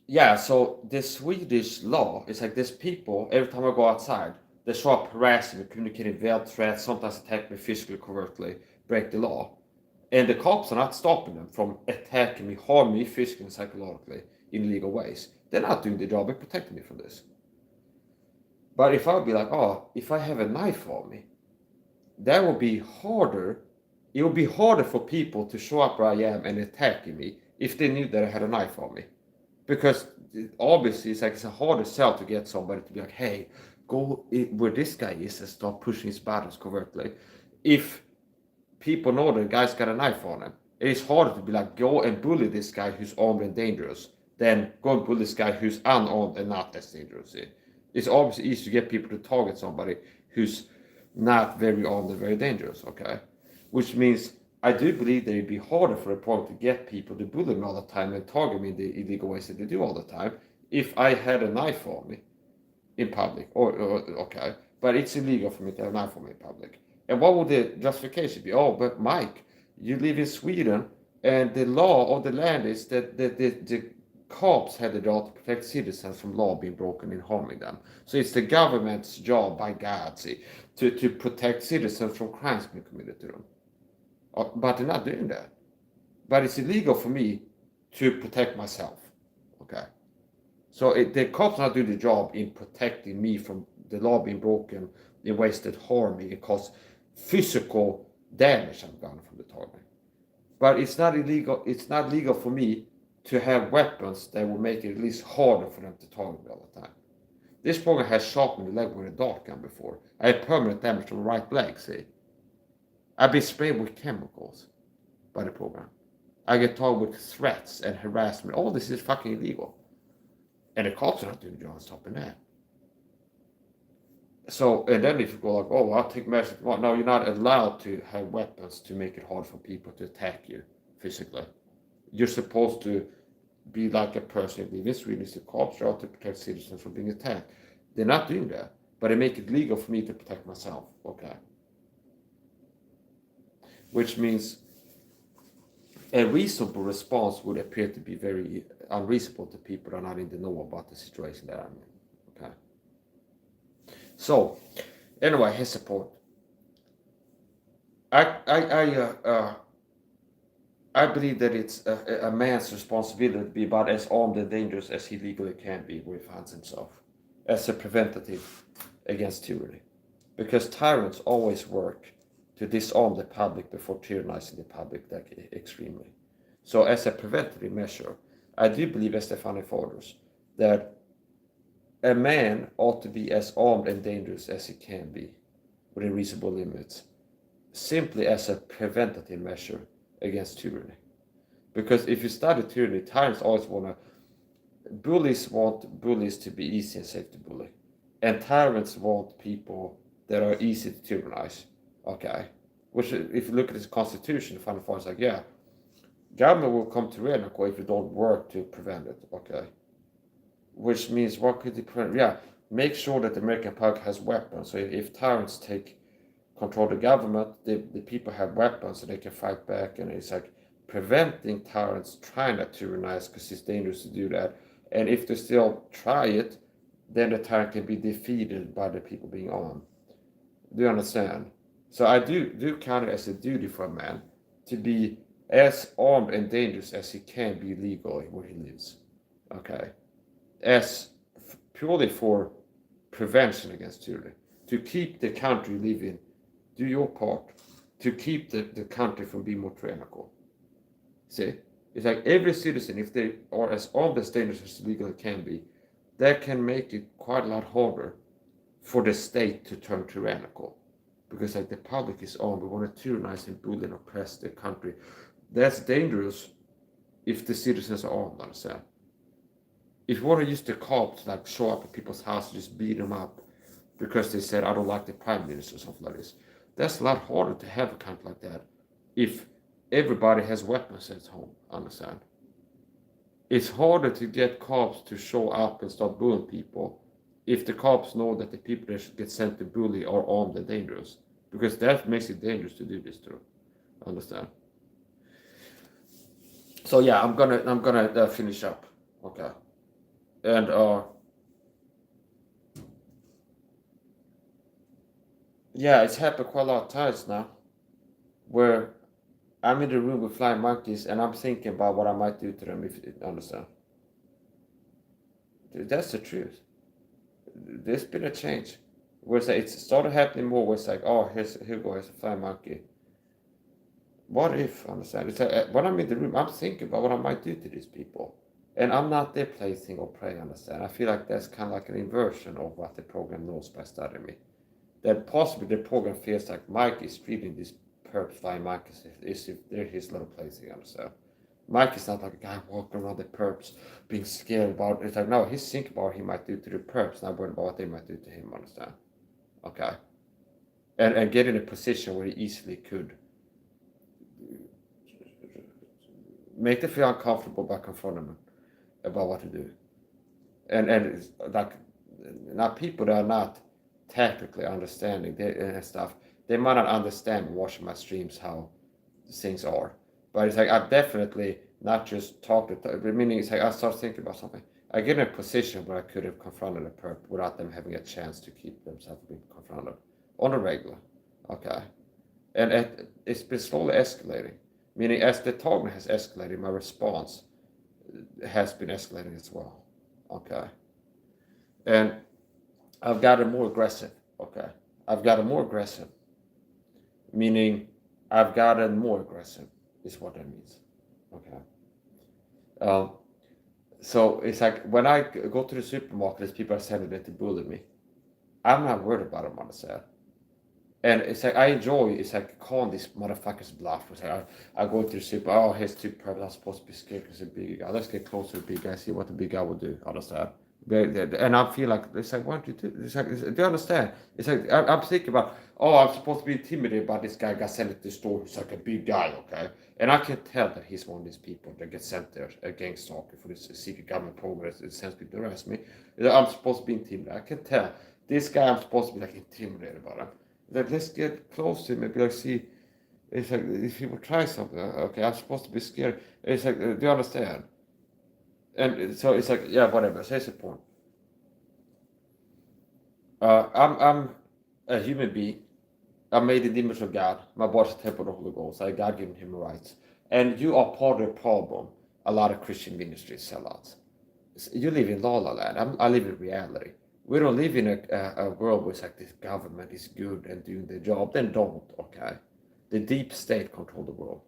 Yeah, so the Swedish law is like this people, every time I go outside, they show up harassing me, communicating veiled threats, sometimes attack me physically, covertly, break the law. And the cops are not stopping them from attacking me, harming me physically and psychologically in illegal ways. They're not doing their job of protecting me from this. But if I would be like, oh, if I have a knife on me, that would be harder. It would be harder for people to show up where I am and attacking me if they knew that I had a knife on me. Because obviously it's a harder sell to get somebody to be like, hey, go where this guy is and start pushing his buttons covertly. If people know the guy's got a knife on him, it is harder to be like, go and bully this guy who's armed and dangerous than go and bully this guy who's unarmed and not as dangerous. It's obviously easy to get people to target somebody who's not very armed and very dangerous, okay? Which means I do believe that it'd be harder for a point to get people to bully me all the time and target me in the illegal ways that they do all the time if I had a knife on me in public. Okay, but it's illegal for me to have a knife on me in public. And what would the justification be? Oh, but Mike, you live in Sweden, and the law of the land is that the cops have the job to protect citizens from law being broken and harming them. So it's the government's job, by God, to protect citizens from crimes being committed to them. But they're not doing that. But it's illegal for me to protect myself. Okay. So the cops not doing the job in protecting me from the law being broken in ways that harm me and cause physical damage I'm gone from the target. But it's not illegal. It's not legal for me to have weapons that will make it at least harder for them to target me all the time. This program has shot me in the leg with a dart gun before. I had permanent damage to the right leg, see. I've been sprayed with chemicals by the program. I get targeted with threats and harassment. All this is fucking illegal. And the cops are not doing the job stopping that. So, and then if you go like, oh, I'll take measures. Well, no, you're not allowed to have weapons to make it hard for people to attack you physically. You're supposed to be like a person who lives in Sweden. The cops are out to protect citizens from being attacked. They're not doing that. But they make it legal for me to protect myself. Okay. Which means a reasonable response would appear to be very unreasonable to people that are not in the know about the situation that I'm in. Okay. So, anyway, his support. I believe that it's a man's responsibility to be about as armed and dangerous as he legally can be where he finds himself, as a preventative against tyranny, because tyrants always work to disarm the public before tyrannizing the public that extremely. So as a preventative measure, I do believe as the founding fathers that a man ought to be as armed and dangerous as he can be within reasonable limits, simply as a preventative measure against tyranny. Because if you study tyranny, tyrants always bullies want bullies to be easy and safe to bully. And tyrants want people that are easy to tyrannize. Okay. Which, if you look at this constitution, the founding fathers like, yeah, government will come tyrannical if you don't work to prevent it. Okay. Which means, what could you prevent? Yeah, make sure that the American public has weapons. So if tyrants take control of the government, the people have weapons so they can fight back. And it's like preventing tyrants trying to tyrannize because it's dangerous to do that. And if they still try it, then the tyrant can be defeated by the people being armed. Do you understand? So I do count it as a duty for a man to be as armed and dangerous as he can be legally where he lives. Okay, as purely for prevention against tyranny, to keep the country living, do your part to keep the country from being more tyrannical. See, it's like every citizen, if they are as armed as dangerous as legally can be, that can make it quite a lot harder for the state to turn tyrannical. Because like the public is armed, we want to tyrannize and bully and oppress the country. That's dangerous if the citizens are armed, understand? If you want to use the cops to like show up at people's houses, just beat them up because they said, I don't like the prime minister or something like this, that's a lot harder to have a country like that if everybody has weapons at home, understand? It's harder to get cops to show up and start bullying people if the cops know that the people that get sent to bully are armed and dangerous, because that makes it dangerous to do this too, understand? So yeah, I'm gonna finish up, okay? And yeah, it's happened quite a lot of times now, where I'm in the room with flying monkeys and I'm thinking about what I might do to them if you understand. That's the truth. There's been a change. Where it's started happening more where it's like, oh, here goes a flying monkey. What if, understand? It's like, when I'm in the room, I'm thinking about what I might do to these people. And I'm not their plaything or prey, understand? I feel like that's kind of like an inversion of what the program knows by studying me. That possibly the program feels like Mike is treating these perps flying monkeys as if they're his little plaything, understand? Mike is not like a guy walking around the perps being scared about it. It's like, no, he's thinking about what he might do to the perps, not worried about what they might do to him, understand? Okay? And get in a position where he easily could make them feel uncomfortable by confronting them about what to do. And it's like, now people that are not tactically understanding and stuff, they might not understand watching my streams how things are. But it's like I've definitely not just talked to, meaning it's like I start thinking about something. I get in a position where I could have confronted a perp without them having a chance to keep themselves being confronted on a regular. Okay. And it's been slowly escalating. Meaning as the talk has escalated, my response has been escalating as well. Okay. And I've gotten more aggressive. Okay. I've gotten more aggressive. Meaning I've gotten more aggressive is what that means. Okay. So it's like when I go to the supermarket, people are sending it to bully me. I'm not worried about them, understand? And it's like I enjoy, it's like calling these motherfuckers bluff. It's like I go to the super, oh, here's two perps, I'm supposed to be scared because he's a big guy. Let's get closer to the big guy, see what the big guy will do, understand? And I feel like, it's like, why don't you do, it's like, do you understand? It's like, I'm thinking about, oh, I'm supposed to be intimidated by this guy got sent to the store who's like a big guy, okay? And I can tell that he's one of these people that gets sent there, a gangstalker for this secret government program that sends people to arrest me. I'm supposed to be intimidated. I can tell. This guy, I'm supposed to be like intimidated about him. Like, let's get close to him and be like, see, it's like, if he would try something, okay, I'm supposed to be scared. It's like, do you understand? And so it's like, yeah, whatever, so here's the point. I'm a human being. I'm made in the image of God. My body's the temple of the Holy Ghost. I God given him rights. And you are part of the problem. A lot of Christian ministries sell out. You live in La La Land. I live in reality. We don't live in a world where it's like this government is good and doing their job. Then don't, okay? The deep state control the world.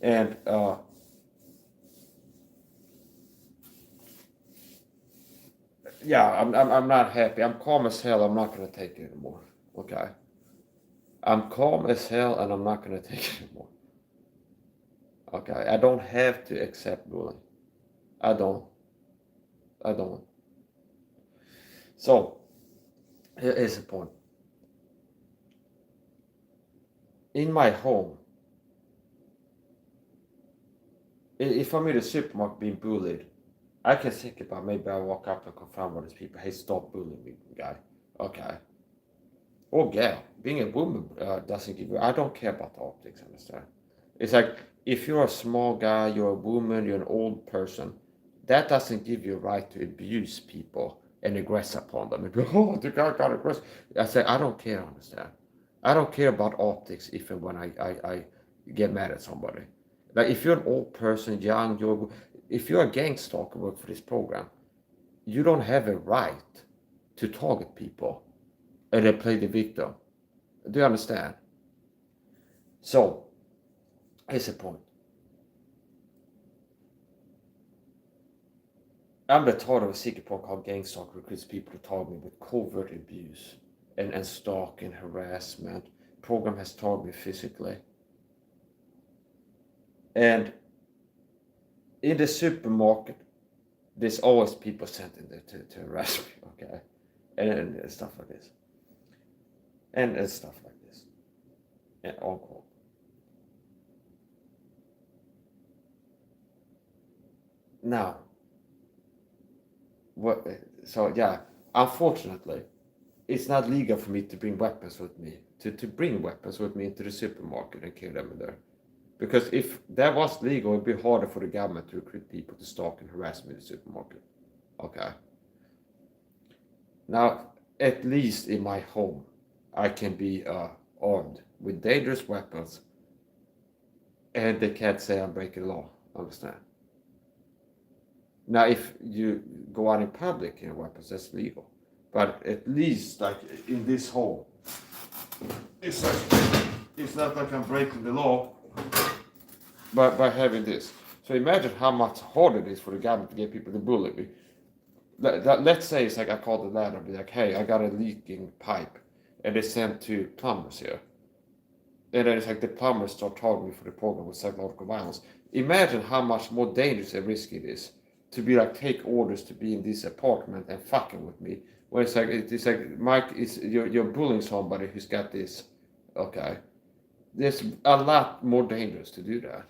And yeah, I'm not happy. I'm calm as hell. I'm not gonna take it anymore. Okay. I'm calm as hell and I'm not gonna take it anymore. Okay. I don't have to accept bullying. I don't. So here's the point. In my home, if I'm in the supermarket being bullied, I can think about maybe I walk up and confront one of these people. Hey, stop bullying me, guy. Okay. Or gal. Being a woman doesn't give you. I don't care about the optics, understand? It's like if you're a small guy, you're a woman, you're an old person, that doesn't give you a right to abuse people and aggress upon them. And be, oh, the guy got aggressive. I say, I don't care, understand? I don't care about optics if and when I get mad at somebody. Like if you're an old person, young, if you're a gang stalker work for this program, you don't have a right to target people and then play the victim. Do you understand? So, here's the point. I'm the target of a secret program called Gang Stalk recruits people to target me with covert abuse and stalking, harassment. Program has targeted me physically. And in the supermarket, there's always people sent in there to harass me, okay? And stuff like this. And stuff like this. And on call. Now, so yeah, unfortunately, it's not legal for me to bring weapons with me, to bring weapons with me into the supermarket and kill them in there. Because if that was legal, it'd be harder for the government to recruit people to stalk and harass me in the supermarket. Okay. Now, at least in my home, I can be armed with dangerous weapons, and they can't say I'm breaking the law. Understand? Now, if you go out in public in weapons, that's legal. But at least, like in this home, it's not like I'm breaking the law by having this. So imagine how much harder it is for the government to get people to bully me. Let's say it's like I call the ladder and be like, hey, I got a leaking pipe, and they send to plumbers here. And then it's like the plumbers start targeting me for the program with psychological violence. Imagine how much more dangerous and risky it is to be like take orders to be in this apartment and fucking with me. When it's like Mike, you're bullying somebody who's got this. Okay, there's a lot more dangerous to do that,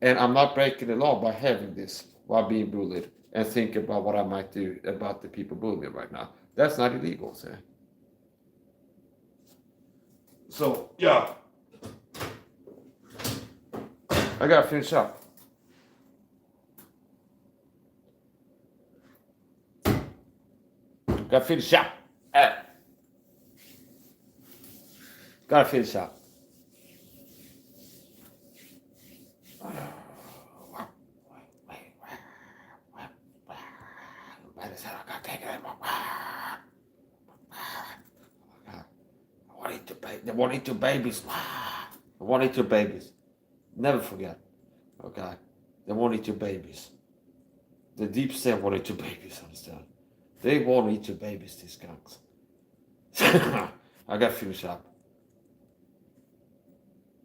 and I'm not breaking the law by having this while being bullied and think about what I might do about the people bullying me right now. That's not illegal, say. So yeah, I gotta finish up. Gotta finish up. Gotta finish up. They want to eat your babies. They want to eat your babies. Never forget. Okay? They want to eat your babies. The deep state want to eat your babies, understand? They want to eat your babies, these skunks. I gotta finish up.